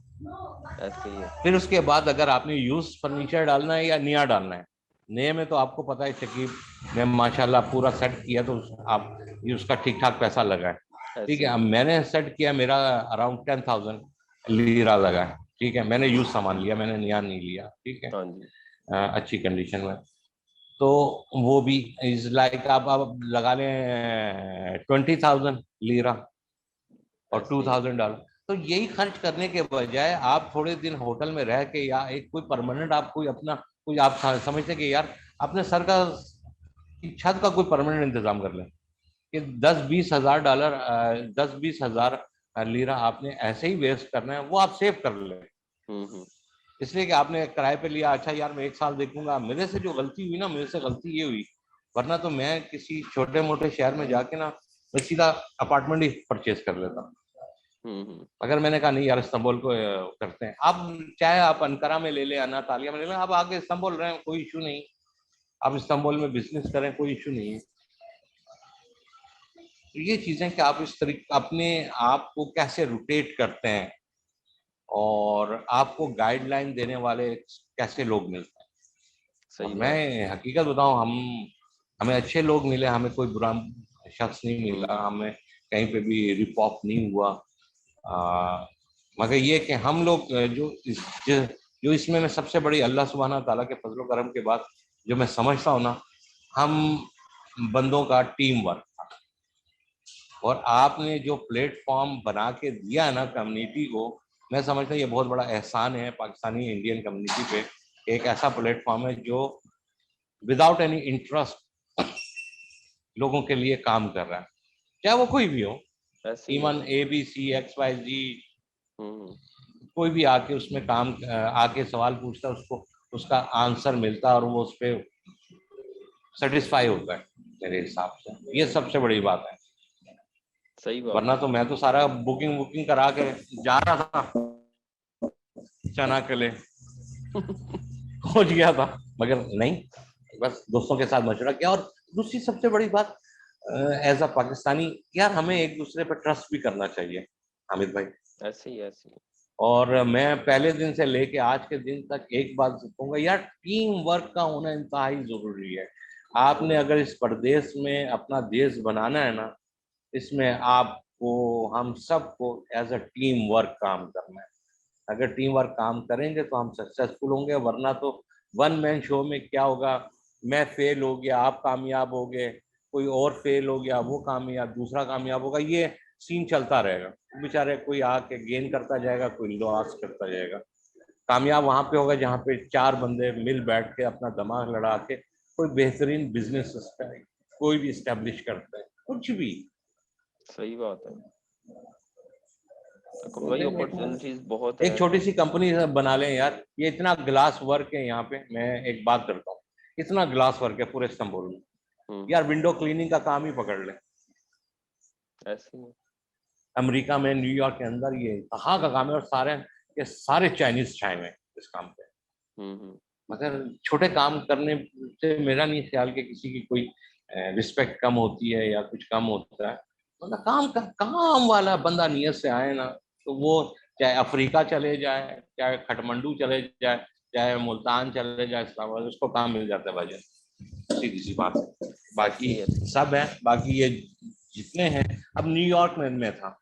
ऐसे ही है। फिर उसके बाद अगर आपने यूज फर्नीचर डालना है या नया डालना है, नए में तो आपको पता है शकीब, मैं माशाल्लाह पूरा सेट किया तो आप ये उसका ठीक ठाक पैसा लगा है। ठीक ऐसे है, ही अब है। मैंने सेट किया, मेरा अराउंड 10,000 लीरा लगा है। ठीक है, मैंने यूज सामान लिया, मैंने नया नहीं लिया। ठीक है, हाँ जी। अच्छी कंडीशन में। तो वो भी इज लाइक आप लगा लें 20,000 लीरा और ऐसे टू ही है। थाउजेंड डॉलर तो यही खर्च करने के बजाय आप थोड़े दिन होटल में रह के, या एक कोई परमानेंट आप कोई अपना, कोई आप समझते कि यार अपने सर का छत का कोई परमानेंट इंतजाम कर लें, कि 10-20 हज़ार डॉलर, 10-20 हज़ार लीरा आपने ऐसे ही वेस्ट करना है, वो आप सेव कर लें। हम्म। इसलिए कि आपने किराए पे लिया, अच्छा यार मैं 1 साल देखूंगा। मेरे से जो गलती हुई ना, मेरे से गलती ये हुई, वरना तो मैं किसी छोटे मोटे शहर में जाके ना, मैं सीधा अपार्टमेंट ही परचेज कर लेता। अगर मैंने कहा नहीं यार इस्तांबुल को करते हैं, आप चाहे आप अनकरा में ले लें, अनातालिया में ले लें, आप आगे इस्तांबुल रहे हैं, कोई इशू नहीं। आप इस्तांबुल में बिजनेस करें, कोई इशू नहीं है। तो ये चीजें कि आप इस तरीके अपने आप को कैसे रोटेट करते हैं, और आपको गाइडलाइन देने वाले कैसे लोग मिलते हैं। और सही बात है। मैं हकीकत बताऊं, हमें अच्छे लोग मिले, हमें कोई बुरा शख्स नहीं मिला, हम्म। हमें कहीं पे भी रिप ऑफ नहीं हुआ। आ, मगर ये कि हम लोग जो इसमें मैं सबसे बड़ी अल्लाह सुब्हाना ताला के फजल करम के बाद जो मैं समझता हूँ ना, हम बंदों का टीम वर्क था। और आपने जो प्लेटफॉर्म बना के दिया है ना कम्युनिटी को, मैं समझता हूँ ये बहुत बड़ा एहसान है पाकिस्तानी इंडियन कम्युनिटी पे। एक ऐसा प्लेटफॉर्म है जो विदाउट एनी इंटरेस्ट लोगों के लिए काम कर रहा है, चाहे वो कोई भी हो, ऐसे ही है। इवन ABCXYZ, हम्म। कोई भी आके उसमें काम आके सवाल पूछता है, उसको उसका आंसर मिलता है और वो उस पर सेटिस्फाई होता है। मेरे हिसाब से ये सबसे बड़ी बात है। सही बात वरना है। तो मैं तो सारा बुकिंग वुकिंग करा के जा रहा था चना के लिए, पहुंच गया था, मगर नहीं, बस दोस्तों के साथ मशवरा किया। और दूसरी सबसे बड़ी बात, एज अ पाकिस्तानी, यार हमें एक दूसरे पर ट्रस्ट भी करना चाहिए हामिद भाई। ऐसे ही। ऐसे ही। और मैं पहले दिन से लेके आज के दिन तक एक बात कहूंगा, यार टीम वर्क का होना इंतहाई जरूरी है। आपने अगर इस प्रदेश में अपना देश बनाना है ना, इसमें आपको, हम सबको एज अ टीम वर्क काम करना है। अगर टीम वर्क काम करेंगे तो हम सक्सेसफुल होंगे, वरना तो वन मैन शो में क्या होगा, मैं फेल हो गया आप कामयाब हो गए, कोई और फेल हो गया वो कामयाब, दूसरा कामयाब होगा, ये सीन चलता रहेगा। बेचारे कोई आके गेन करता जाएगा, कोई लॉस करता जाएगा। कामयाब वहां पे होगा जहाँ पे चार बंदे मिल बैठ के अपना दिमाग लड़ा के कोई बेहतरीन बिजनेस कोई भी स्टैब्लिश करता है, कुछ भी। सही बात है। तो तो भाई देखें, अपॉर्चुनिटीज बहुत एक हैं। छोटी सी कंपनी बना लें यार, ये इतना ग्लास वर्क है यहाँ पे, मैं एक बात करता हूँ, इतना ग्लास वर्क है पूरे इस्तांबुल में, हम्म। यार विंडो क्लीनिंग का काम ही पकड़ ले। ऐसे ही है। अमेरिका में, न्यूयॉर्क के अंदर ये कहाँ का काम है, और सारे ये सारे चाइनीज छाए हुए हैं इस काम पे। हम्म। मगर छोटे काम करने से मेरा नहीं ख्याल कि किसी की कोई रिस्पेक्ट कम होती है या कुछ कम होता है। मतलब काम वाला बंदा नियत से आए ना, तो वो चाहे अफ्रीका चले जाए, चाहे खटमंडू चले जाए, चाहे मुल्तान चले जाए, इस्लामाबाद, उसको काम मिल जाता है भाईजान, सीधी सी बात है। बाकी ऐसे ही ऐसे ही। सब है, बाकी ये जितने हैं। अब न्यूयॉर्क में था,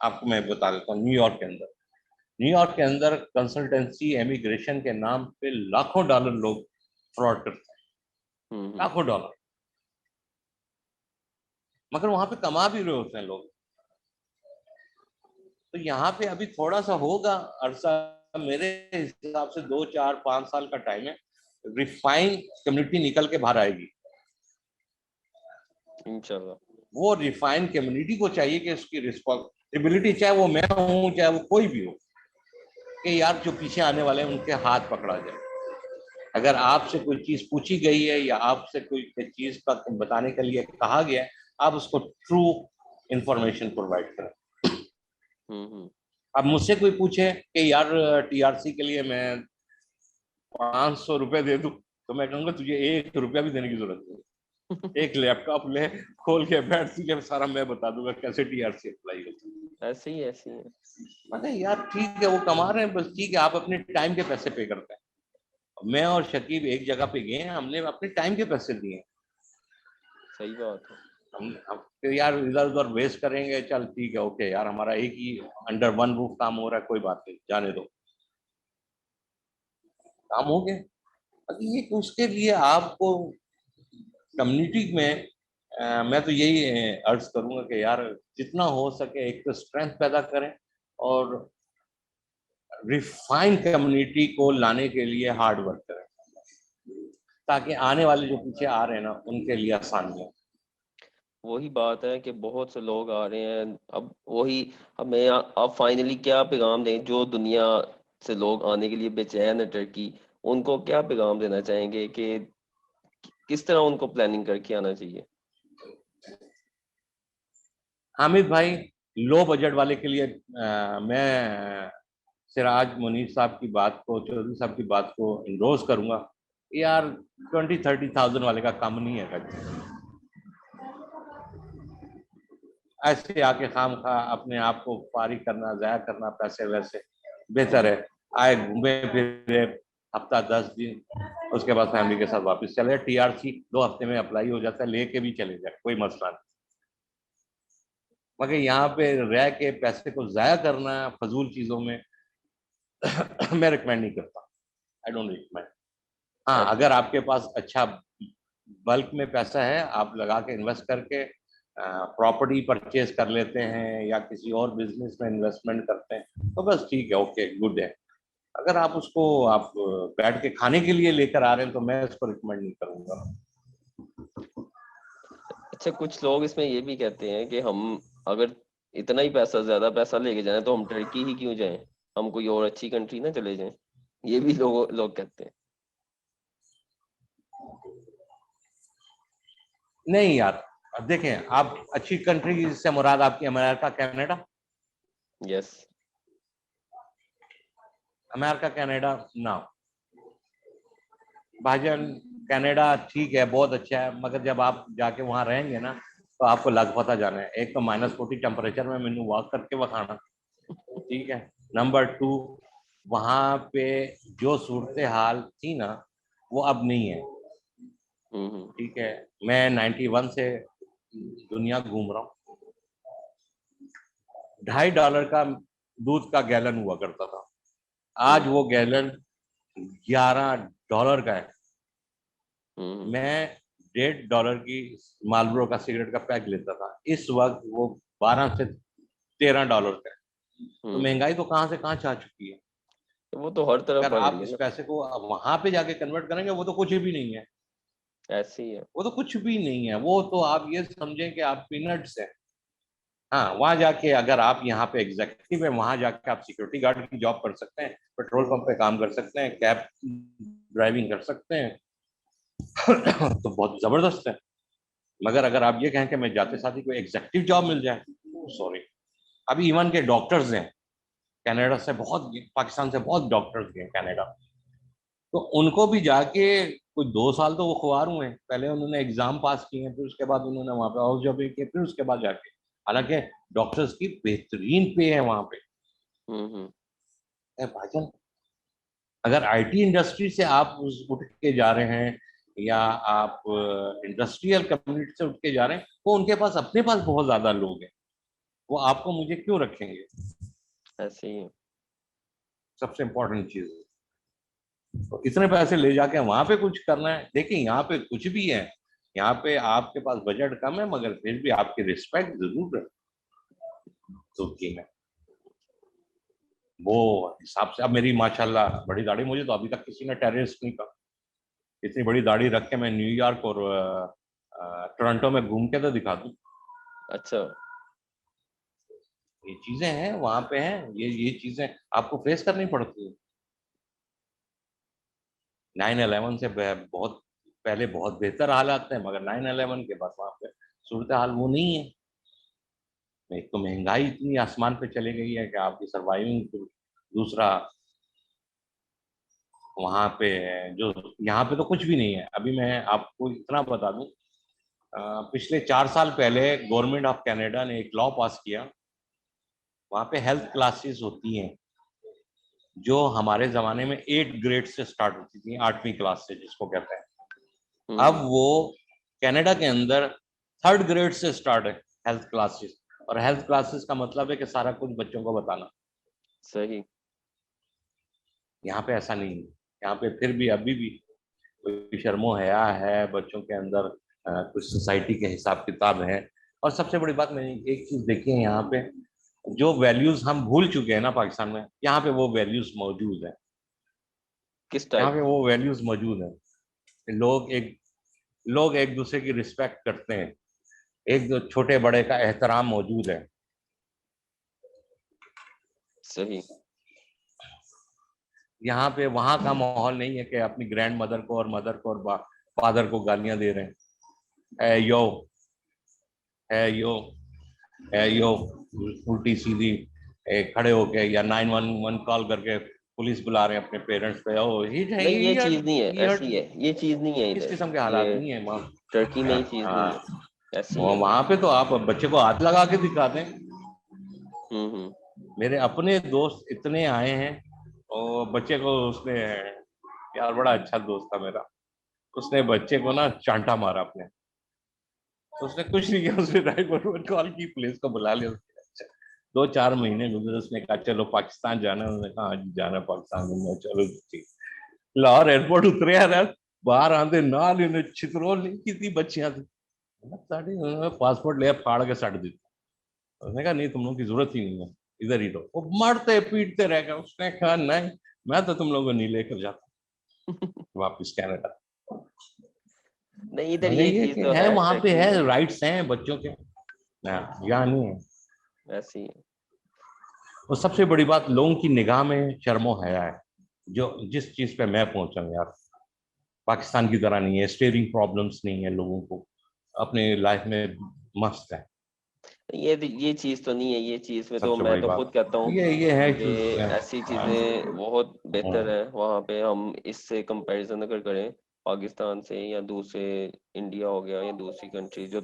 आपको मैं बता देता हूँ, न्यूयॉर्क के अंदर कंसल्टेंसी एमिग्रेशन के नाम पे लाखों डॉलर लोग फ्रॉड करते हैं, हम्म। लाखों डॉलर, मगर वहां पे कमा भी रहे होते हैं लोग। तो यहाँ पे अभी थोड़ा सा होगा अरसा, मेरे हिसाब से 2 4 5 साल का टाइम है, रिफाइन कम्युनिटी निकल के बाहर आएगी। इंशाल्लाह। वो रिफाइन कम्युनिटी को चाहिए कि उसकी रिस्पॉन्सिबिलिटी, चाहे वो मैं हूँ चाहे वो कोई भी हो, कि यार जो पीछे आने वाले हैं उनके हाथ पकड़ा जाए। अगर आपसे कोई चीज पूछी गई है या आपसे कोई चीज का बताने के लिए कहा गया है, आप उसको ट्रू इंफॉर्मेशन प्रोवाइड करें। हम्म। अब मुझसे कोई पूछे कि यार टीआरसी के लिए मैं 500 रुपए दे दूं, तो मैं कहूंगा तुझे 1 रुपया भी देने की जरूरत नहीं, एक लैपटॉप ले, खोल के बैठ, तुझे सारा मैं बता दूंगा कैसे टीआरसी अप्लाई होती है। ऐसे ही ऐसे ही है। मैंने यार ठीक है, वो कमा रहे हैं बस, ठीक है, आप अपने टाइम के पैसे पे करते हैं। मैं और शकीब एक जगह पे गए हैं, हमने अपने टाइम के पैसे दिए। सही बात है। हम तो यार इधर उधर वेस्ट करेंगे, चल ठीक है, ओके यार, हमारा एक ही अंडर वन रूफ काम हो रहा है, कोई बात नहीं, जाने दो, काम हो गया। अभी ये उसके लिए आपको कम्युनिटी में मैं तो यही अर्ज करूंगा कि यार जितना हो सके एक तो स्ट्रेंथ पैदा करें, और रिफाइन कम्युनिटी को लाने के लिए हार्ड वर्क करें, ताकि आने वाले जो पीछे आ रहे हैं ना उनके लिए आसानी हो। वही बात है कि बहुत से लोग आ रहे हैं अब वही। हमें अब फाइनली क्या पैगाम दें जो दुनिया से लोग आने के लिए बेचैन है टर्की, उनको क्या पैगाम देना चाहेंगे कि किस तरह उनको प्लानिंग करके आना चाहिए। हामिद भाई, लो बजट वाले के लिए मैं सिराज मुनीर साहब की बात को, चौधरी साहब की बात को इंडोर्स करूंगा। यार 20-30 थाउजेंड वाले का काम नहीं है भाई, ऐसे आके खाम खा अपने आप को फारिग करना, जाया करना पैसे वैसे, बेहतर है आए घूमे फिरे हफ्ता 10 दिन, उसके बाद फैमिली के साथ वापस चले। टीआरसी 2 हफ्ते में अप्लाई हो जाता है, लेके भी चले जाए, कोई मसला नहीं। मगर यहाँ पे रह के पैसे को जाया करना फजूल चीजों में मैं रिकमेंड नहीं करता, आई डोंट रिकमेंड। हाँ, अगर एब्सोल्युटली। आपके पास अच्छा बल्क में पैसा है, आप लगा के इन्वेस्ट करके प्रॉपर्टी परचेज कर लेते हैं या किसी और बिजनेस में इन्वेस्टमेंट करते हैं, तो बस ठीक है, ओके गुड है। अगर आप उसको आप बैठ के खाने के लिए लेकर आ रहे हैं, तो मैं इसको रिकमेंड नहीं करूंगा। अच्छा कुछ लोग इसमें ये भी कहते हैं कि हम अगर इतना ही पैसा ज्यादा पैसा लेके जाएं तो हम टर्की ही क्यों जाएं, हम कोई और अच्छी कंट्री ना चले जाएं। ये भी लोग कहते हैं। नहीं यार, अब देखें, आप अच्छी कंट्री से मुराद आपकी America Canada, yes. America Canada ना भाईजान, कनाडा ठीक है, बहुत अच्छा है, मगर जब आप जाके वहां रहेंगे ना, तो आपको लग पता जाना है, एक तो -40 टेम्परेचर में मैंने वॉक करके वखाना, ठीक है। नंबर 2, वहां पे जो सूरत हाल थी ना, वो अब नहीं है, हम्म। ठीक है। मैं 91 से दुनिया घूम रहा हूँ, $2.5 का दूध का गैलन हुआ करता था, आज वो गैलन $11 का है। मैं $1.5 की मालब्रो का सिगरेट का पैक लेता था, इस वक्त वो 12 से $13 का है। तो महंगाई तो कहाँ से कहाँ जा चुकी है। तो वो तो हर तरफ अगर बढ़ आप रही है इस ना। पैसे को वहां पे जाके कन्वर्ट करेंगे, वो तो कुछ भी नहीं है। ऐसे ही है। वो तो कुछ भी नहीं है, वो तो आप ये समझें कि आप पीनट्स हैं। हाँ, वहां जाके अगर आप यहाँ पे एग्जेक्टिव है, वहां जाके आप सिक्योरिटी गार्ड की जॉब कर सकते हैं, पेट्रोल पंप पे काम कर सकते हैं, कैब ड्राइविंग कर सकते हैं। तो बहुत जबरदस्त है। मगर अगर आप ये कहें कि मैं जाते साथ ही कोई एग्जेक्टिव जॉब मिल जाए, सॉरी। अभी इवन के डॉक्टर्स हैं कनाडा से, बहुत पाकिस्तान से बहुत डॉक्टर्स हैं कनाडा। तो उनको भी जाके कोई 2 साल तो वो खुआर हुए हैं। पहले उन्होंने एग्जाम पास किए हैं, फिर उसके बाद उन्होंने वहां पे हाउस जॉब किए, फिर उसके बाद जाके, हालांकि डॉक्टर्स की बेहतरीन पे है वहां पे। हम्म। भाईजान, अगर आईटी इंडस्ट्री से आप उठ के जा रहे हैं, या आप इंडस्ट्रियल कम्युनिटी से उठ के जा रहे हैं, वो उनके पास अपने पास बहुत ज्यादा लोग हैं, वो आपको मुझे क्यों रखेंगे। ऐसे ही है। सबसे इम्पोर्टेंट चीज है। तो इतने पैसे ले जाके वहां पे कुछ करना है, देखिए यहाँ पे कुछ भी है। यहाँ पे आपके पास बजट कम है, मगर फिर भी आपकी रिस्पेक्ट जरूर है तुर्की में। वो हिसाब से अब मेरी माशाल्लाह बड़ी दाढ़ी, मुझे तो अभी तक किसी ने टेररिस्ट नहीं कहा। इतनी बड़ी दाढ़ी रख के मैं न्यूयॉर्क और टोरंटो में घूम के तो दिखा दूं। अच्छा। ये चीजें हैं वहां पे हैं, ये चीजें आपको फेस करनी पड़ती है। 9/11 से बहुत पहले बहुत बेहतर हालात थे, मगर 9/11 के बाद वहां पे सूरत हाल वो नहीं है। एक तो महंगाई इतनी आसमान पे चली गई है कि आपकी सर्वाइविंग, दूसरा वहां पे जो, यहाँ पे तो कुछ भी नहीं है। अभी मैं आपको इतना बता दूं, पिछले 4 साल पहले गवर्नमेंट ऑफ कनाडा ने एक लॉ पास किया। वहां पे हेल्थ क्लासेस होती हैं, जो हमारे जमाने में 8 ग्रेड से स्टार्ट होती थी, 8वीं क्लास से जिसको कहते हैं। अब हम्म। वो कनाडा के अंदर 3rd ग्रेड से स्टार्ट है हेल्थ क्लासेस। और हेल्थ क्लासेस का मतलब है कि सारा कुछ बच्चों को बताना। सही। यहाँ पे ऐसा नहीं है। यहाँ पे फिर भी अभी भी कोई शर्मो हया है बच्चों के अंदर, कुछ सोसाइटी के हिसाब किताब है। और सबसे बड़ी बात, मैंने एक चीज देखी है यहाँ पे, जो वैल्यूज हम भूल चुके हैं ना पाकिस्तान में, यहाँ पे वो वैल्यूज मौजूद है। किस यहाँ टाइप? पे वो वैल्यूज मौजूद है। लोग एक दूसरे की रिस्पेक्ट करते हैं, एक दो छोटे बड़े का एहतराम मौजूद है। सही। यहाँ पे वहाँ का माहौल नहीं है कि अपनी ग्रैंड मदर को और मदर को और फादर को गालियां दे रहे हैं। ए यो, ए यो, ए यो, उल्टी सीधी खड़े होके, या 911 कॉल करके पुलिस बुला रहे हैं अपने पेरेंट्स पे। ओ नहीं, ये चीज नहीं है, ये ऐसी है, ये चीज नहीं है इस इधर। किस्म के हालात ये नहीं है वहाँ। टर्की में ये चीज नहीं हाँ, है, ऐसी है। वहाँ पे तो आप बच्चे को हाथ लगा के दिखाते हैं। हम्म। मेरे अपने दोस्त इतने आए हैं, और बच्चे को उसने, यार बड़ा अच्छा दोस्त था मेरा, उसने बच्चे को ना चांटा मारा अपने। तो उसने कुछ नहीं किया, उसने 911 कॉल की, पुलिस को बुला लिया। 2-4 महीने गुजरे, उसने कहा चलो पाकिस्तान जाना है। उन्होंने कहा हाँ जी जाना है पाकिस्तान में। चलो ठीक। लाहौर एयरपोर्ट उतरे यार, बाहर आते नाल इन्हें छितरोल नहीं की बच्चियां थी। साढ़े पासपोर्ट ले फाड़ के साट दी। उसने कहा नहीं, तुम लोगों की जरूरत ही नहीं है, इधर ही रहो। वो मारते पीटते रह गए। उसने कहा नहीं, मैं तो तुम लोगों को नहीं लेकर जाता वापिस कनाडा। नहीं, इधर मगर ये ये चीज कि तो है, है वहां पे टर्की है, में। राइट्स हैं बच्चों के, यहाँ नहीं है। ऐसी है। और सबसे बड़ी बात, लोगों की निगाह में शर्मो हया है। जो जिस चीज पे मैं पहुंचा हूं यार, पाकिस्तान की तरह नहीं है, स्टेयरिंग प्रॉब्लम्स नहीं है लोगों को, अपने लाइफ में मस्त है। ये चीज तो नहीं है, ये चीज में तो सबसे मैं बड़ी तो खुद बात कहता हूँ ये है कि चीज। ऐसी चीजें बहुत बेहतर है वहाँ पे। हम इससे कंपैरिजन अगर करें पाकिस्तान से, या दूसरे इंडिया हो गया, या दूसरी कंट्री जो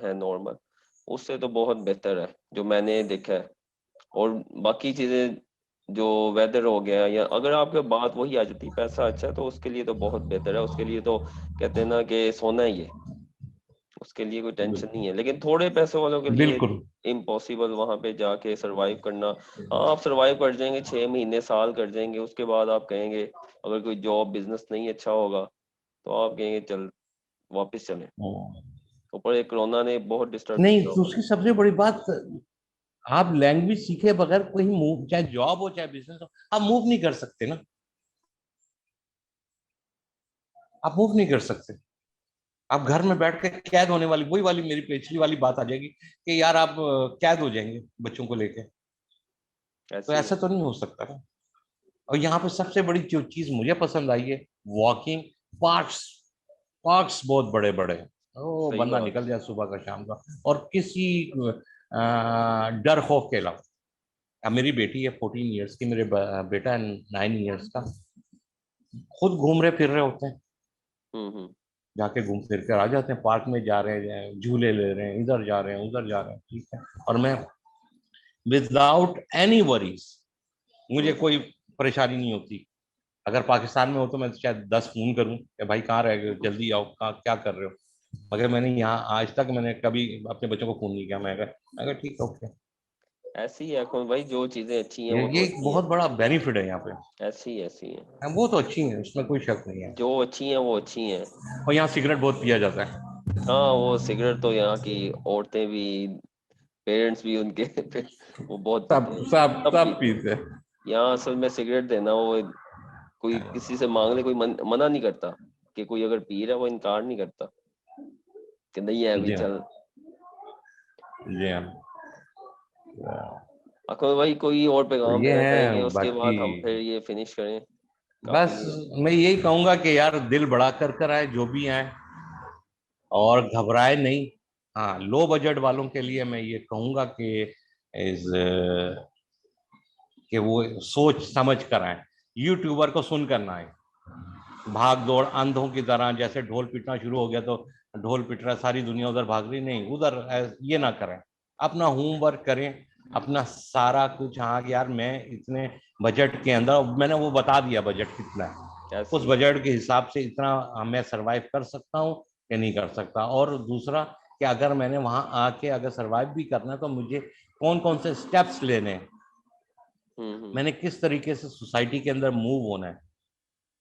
है नॉर्मल, उससे तो बहुत बेहतर है जो मैंने देखा है। और बाकी चीजें जो वेदर हो गया, या अगर आपके बात वही आ जाती पैसा अच्छा है, तो उसके लिए तो बहुत बेहतर है। उसके लिए तो कहते हैं ना कि सोना ही है, उसके लिए कोई टेंशन नहीं है। लेकिन थोड़े पैसों वालों के लिए बिल्कुल इम्पॉसिबल वहां पे जाके सरवाइव करना। हाँ, आप सरवाइव कर जाएंगे, 6 महीने साल कर जाएंगे, उसके बाद आप कहेंगे अगर कोई जॉब बिजनेस नहीं अच्छा होगा तो आप कहेंगे चल वापस चलें। ऊपर एक कोरोना ने बहुत डिस्टर्ब नहीं, किया। दूसरी सबसे बड़ी बात, आप लैंग्वेज सीखे बगैर कोई मूव, चाहे जॉब हो चाहे बिजनेस हो, आप मूव नहीं कर सकते ना। आप मूव नहीं कर सकते। आप घर में बैठ के कैद होने वाली, वही वाली मेरी पिछली वाली बात आ जाएगी कि यार आप कैद हो जाएंगे बच्चों को लेके। तो ऐसे ही ऐसा तो नहीं हो सकता ना। और यहाँ पे सबसे बड़ी जो चीज मुझे पसंद आई है, वॉकिंग पार्क्स। पार्क्स बहुत बड़े बड़े हैं, ओ सही बंदा बात। निकल जाए सुबह का शाम का, और किसी डर खौफ के अलावा। अब मेरी बेटी है 14 ईयर्स की, मेरे बेटा है 9 ईयर्स का, खुद घूम रहे फिर रहे होते हैं। हम्म। जाके घूम फिर कर आ जाते हैं, पार्क में जा रहे हैं, झूले ले रहे हैं, इधर जा रहे हैं उधर जा रहे हैं, ठीक है। और मैं विदाउट एनी वरीज, मुझे हम्म। कोई परेशानी नहीं होती। अगर पाकिस्तान में हो तो मैं शायद 10 फोन करूं कि भाई कहाँ रह गए हो, जल्दी आओ, कहाँ क्या कर रहे हो। मगर मैंने यहाँ आज तक मैंने कभी अपने बच्चों को फोन नहीं किया। मैं ठीक है, ओके। ऐसी ही है कौन भाई, जो चीजें अच्छी हैं वो ये तो एक अच्छी हैं। बहुत बड़ा बेनिफिट है यहाँ पे। ऐसी ऐसी हैं। हाँ, वो तो अच्छी है, उसमें कोई शक नहीं है। जो अच्छी हैं वो अच्छी हैं। और यहाँ सिगरेट बहुत पिया जाता है। हाँ, वो सिगरेट तो यहाँ की औरतें भी, पेरेंट्स भी उनके वो बहुत सब पीते हैं। सब सब सब पीते हैं। पीते हैं। यहाँ असल में सिगरेट देना, वो कोई किसी से मांग ले, कोई मना नहीं करता। कि कोई अगर पी रहा है वो इनकार नहीं करता कि नहीं है अभी जी हाँ, चल। जी हाँ। अकबर भाई, कोई और तो पैगाम ये देना चाहेंगे, है उसके बाकी। बाद हम फिर ये फिनिश करें। बस काफी। मैं यही कहूंगा कि यार दिल बड़ा कर आए जो भी आए, और घबराए नहीं। हाँ, लो बजट वालों के लिए मैं ये कहूंगा कि इस कि वो सोच समझ कर आए। यूट्यूबर को सुन कर ना आए, भाग दौड़ अंधों की तरह, जैसे ढोल पीटना शुरू हो गया तो ढोल पिट रहा है, सारी दुनिया उधर भाग रही, नहीं उधर ये ना करें। अपना होमवर्क करें, अपना सारा कुछ। हाँ कि यार मैं इतने बजट के अंदर, मैंने वो बता दिया बजट कितना है, उस ऐसी है। बजट के हिसाब से इतना मैं सरवाइव कर सकता हूँ या नहीं कर सकता। और दूसरा कि अगर मैंने वहां आके अगर सरवाइव भी करना है तो मुझे कौन कौन से स्टेप्स लेने हैं, हम्म। मैंने किस तरीके से सोसाइटी के अंदर मूव होना है।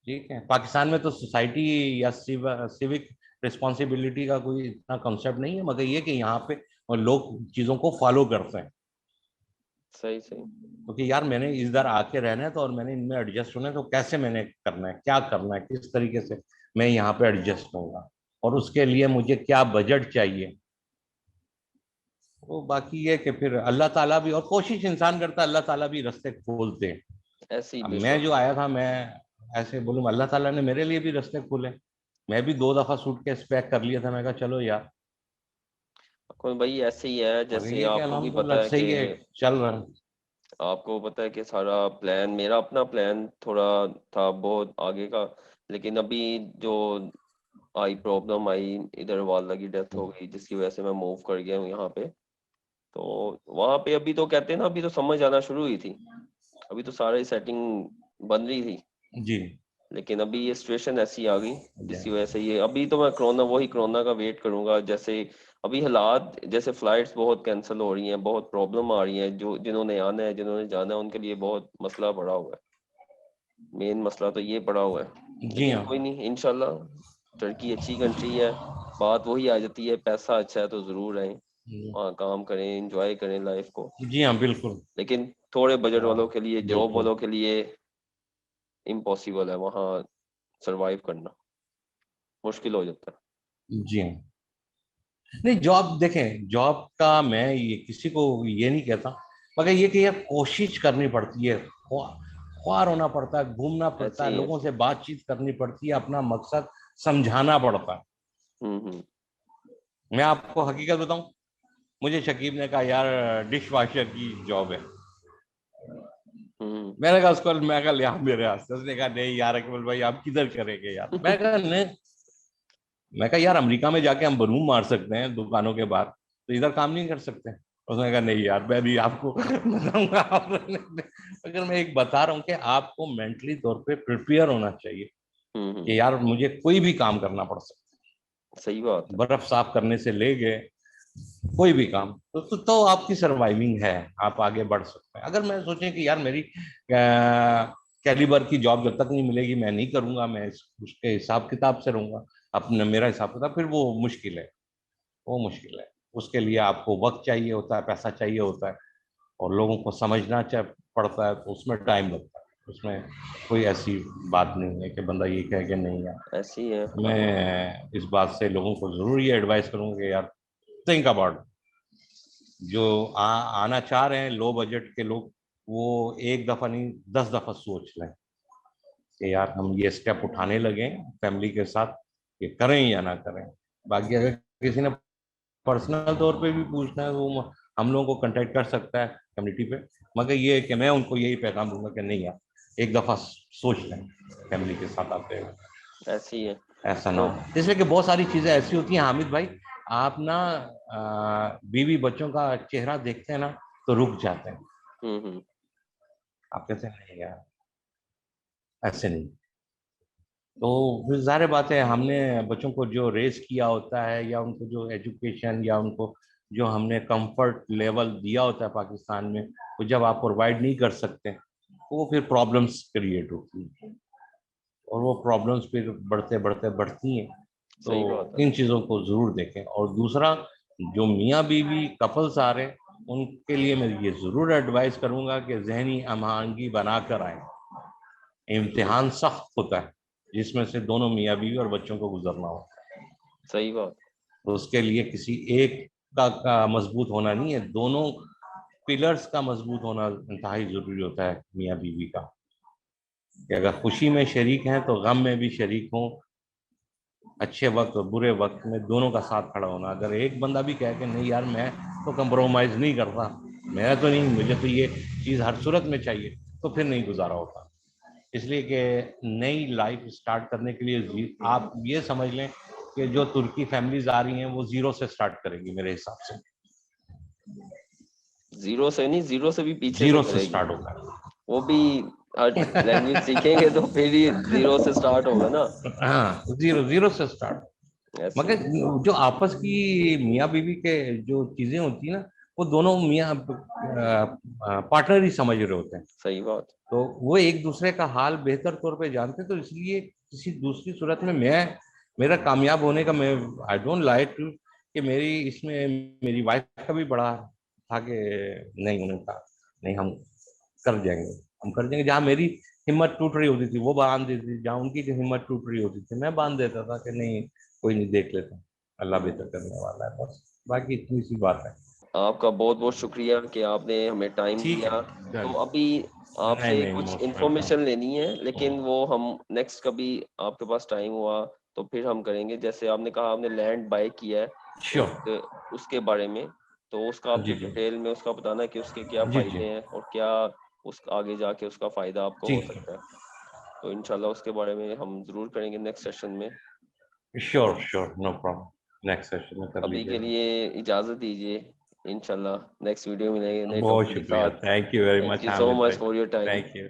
ठीक है, पाकिस्तान में तो सोसाइटी या सिविक रिस्पॉन्सिबिलिटी का कोई इतना कॉन्सेप्ट नहीं है, मगर ये कि यहाँ पे लोग चीज़ों को फॉलो करते हैं। सही सही। क्योंकि यार मैंने इधर आके रहना है तो, और मैंने इनमें एडजस्ट होना है, तो कैसे मैंने करना है, क्या करना है, किस तरीके से मैं यहाँ पे एडजस्ट होऊंगा, और उसके लिए मुझे क्या बजट चाहिए। तो बाकी ये कि फिर अल्लाह ताला भी, और कोशिश इंसान करता है, अल्लाह ताला भी रास्ते खोलते हैं। ऐसी अब मैं बेशक। जो आया था, मैं ऐसे बोलूँ, अल्लाह ताला ने मेरे लिए भी रास्ते खोले। मैं भी 2 दफा सूटकेस पैक कर लिया था, मैं कहा चलो यार। अकबर भाई ऐसे ही है, मगर जैसे ये कि आपको भी पता अल्हम्दुलिल्लाह है कि, सही है, चल रहा है। आपको पता है कि सारा प्लान, मेरा अपना प्लान थोड़ा था बहुत आगे का। लेकिन अभी जो आई प्रॉब्लम आई, इधर वाला की डेथ हो गई, जिसकी वजह से मैं मूव कर गया हूँ यहाँ पे। तो वहां पे अभी तो कहते हैं ना, अभी तो समझ आना शुरू हुई थी, अभी तो सारी सेटिंग बन रही थी। जी लेकिन अभी ये सिचुएशन ऐसी आ गई जी जिसकी वजह से ये, अभी तो मैं कोरोना, वही कोरोना का वेट करूंगा। जैसे अभी हालात, जैसे फ्लाइट्स बहुत कैंसिल हो रही हैं, बहुत प्रॉब्लम आ रही है, जो जिन्होंने आना है जिन्होंने जाना है उनके लिए बहुत मसला पड़ा हुआ है। मेन मसला तो ये पड़ा हुआ है। जी लेकिन हाँ। कोई नहीं, इंशाल्लाह। टर्की अच्छी कंट्री है। बात वही आ जाती है, पैसा अच्छा है तो जरूर आए, वहाँ काम करें, एंजॉय करें लाइफ को। जी हाँ, बिल्कुल। लेकिन थोड़े बजट हाँ, वालों के लिए, जॉब बिल्कुल। वालों के लिए इम्पॉसिबल है वहाँ सरवाइव करना, मुश्किल हो जाता है। जी हाँ। नहीं, जॉब देखें, जॉब का मैं ये किसी को ये नहीं कहता, मगर ये कि यार कोशिश करनी पड़ती है, ख्वार होना पड़ता है, घूमना पड़ता ऐसे है, ही है। लोगों से बातचीत करनी पड़ती है, अपना मकसद समझाना पड़ता है। हम्म। मैं आपको हकीकत बताऊं, मुझे शकीब ने कहा यार डिश वॉशर की जॉब है। हम्म। मैंने कहा उसको, मैं कहा ले आ मेरे हाथ से। उसने कहा नहीं यार अकमल भाई, आप किधर करेंगे यार। मैं कहा नहीं, मैं कहा यार अमेरिका में जाके हम बरूम मार सकते हैं दुकानों के बाहर, तो इधर काम नहीं कर सकते। उसने कहा नहीं यार, मैं भी आपको बताऊंगा। अगर मैं एक बता रहा हूँ कि आपको मेंटली तौर पे प्रिपेयर होना चाहिए हम्म। कि यार मुझे कोई भी काम करना पड़ सकता सही बात है। बर्फ साफ करने से ले गए कोई भी काम, तो आपकी सर्वाइविंग है, आप आगे बढ़ सकते हैं। अगर मैं सोचें कि यार मेरी कैलिबर की जॉब जब तक नहीं मिलेगी मैं नहीं करूंगा, मैं उसके हिसाब किताब से रहूंगा, अपने मेरा हिसाब किताब, फिर वो मुश्किल है, वो मुश्किल है। उसके लिए आपको वक्त चाहिए होता है, पैसा चाहिए होता है, और लोगों को समझना पड़ता है, तो उसमें टाइम लगता है। उसमें कोई ऐसी बात नहीं है कि बंदा ये कहे कि नहीं यार। ऐसे ही है। मैं इस बात से लोगों को जरूर ये एडवाइस करूंगा कि यार थिंक अबाउट, जो आना चाह रहे हैं लो बजट के लोग, वो एक दफा नहीं 10 दफा सोच लें कि यार हम ये स्टेप उठाने लगे फैमिली के साथ, ये करें या ना करें। बाकी अगर किसी ने पर्सनल तौर पे भी पूछना है तो वो हम लोगों को कांटेक्ट कर सकता है कम्युनिटी पे, मगर ये है कि मैं उनको यही पैगाम दूंगा कि नहीं यार एक दफा सोच लें फैमिली के साथ आते हैं, ऐसे ही है। ऐसा ना तो हो। इसलिए कि बहुत सारी चीजें ऐसी होती हैं हामिद भाई, आप ना बीवी बच्चों का चेहरा देखते हैं ना तो रुक जाते हैं, हम्म। आप कहते हैं नहीं यार ऐसे नहीं। तो फिर जाहिर बात है हमने बच्चों को जो रेस किया होता है, या उनको जो एजुकेशन, या उनको जो हमने कंफर्ट लेवल दिया होता है पाकिस्तान में, वो जब आप प्रोवाइड नहीं कर सकते तो वो फिर प्रॉब्लम्स क्रिएट होती हैं, और वो प्रॉब्लम्स फिर बढ़ते बढ़ते बढ़ती हैं। तो सही बात है। इन चीज़ों को ज़रूर देखें। और दूसरा, जो मियाँ बीवी कपल्स आ रहे हैं उनके लिए मैं ये ज़रूर एडवाइस करूँगा कि जहनी अमानगी बना कर आए। इम्तिहान सख्त होता है जिसमें से दोनों मियाँ बीवी और बच्चों को गुजरना होता है, सही बात। तो उसके लिए किसी एक का मजबूत होना नहीं है, दोनों पिलर्स का मजबूत होना इंतहाई जरूरी होता है मियाँ बीवी का, कि अगर खुशी में शरीक हैं तो गम में भी शरीक हों, अच्छे वक्त और बुरे वक्त में दोनों का साथ खड़ा होना। अगर एक बंदा भी कहे कि नहीं यार मैं तो कंप्रोमाइज नहीं करता, मैं तो नहीं, मुझे तो ये चीज़ हर सूरत में चाहिए, तो फिर नहीं गुजारा होता। इसलिए कि नई लाइफ स्टार्ट करने के लिए आप ये समझ लें कि जो तुर्की फैमिलीज आ रही हैं वो जीरो से स्टार्ट करेंगी मेरे हिसाब से, जीरो से नहीं, जीरो से भी पीछे से जीरो से करेगी। स्टार्ट होगा। वो भी हर लैंग्वेज सीखेंगे तो फिर ही जीरो से स्टार्ट होगा ना। हाँ, जीरो जीरो से स्टार्ट। ऐसे मगर ही। जो आपस की मियाँ बीवी के जो चीजें होती है ना, वो दोनों मियाँ पार्टनर ही समझ रहे होते हैं, सही बात। तो वो एक दूसरे का हाल बेहतर तौर पे जानते हैं। तो इसलिए किसी दूसरी सूरत में मैं, मेरा कामयाब होने का, मैं आई डोंट लाइक टू कि मेरी इसमें मेरी वाइफ का भी बड़ा था कि नहीं, उन्होंने कहा नहीं हम कर जाएंगे, हम कर जाएंगे। जहाँ मेरी हिम्मत टूट रही होती थी वो बांध देती थी, जहाँ उनकी जो हिम्मत टूट रही होती थी मैं बांध देता था कि नहीं कोई नहीं, देख लेता, अल्लाह बेहतर करने वाला है, बस बाकी इतनी सी बात है। आपका बहुत बहुत शुक्रिया कि आपने हमें टाइम ठीक है, दिया। तो चलो। अभी नहीं आपसे नहीं, कुछ मोस्ट वेलकम। इंफॉर्मेशन लेनी है, लेकिन वो हम नेक्स्ट कभी आपके पास टाइम हुआ तो फिर हम करेंगे। जैसे आपने कहा आपने लैंड बाय किया है, श्योर। उसके बारे में तो उसका आप जी फिर जी डिटेल में उसका बताना कि उसके क्या जी जी। फायदे हैं और क्या उस आगे जाके उसका फायदा आपको हो ठीक सकता है। तो इंशाल्लाह उसके बारे में हम जरूर करेंगे नेक्स्ट सेशन में। है, sure sure, no problem, next session में कर अभी के लीजिएगा। लिए इजाजत दीजिए। इंशाल्लाह नेक्स्ट वीडियो मिलेंगे नए बहुत टॉपिक के शुक्रिया, साथ। Thank you very thank much you so Hamid much भाई, for your time. Thank you.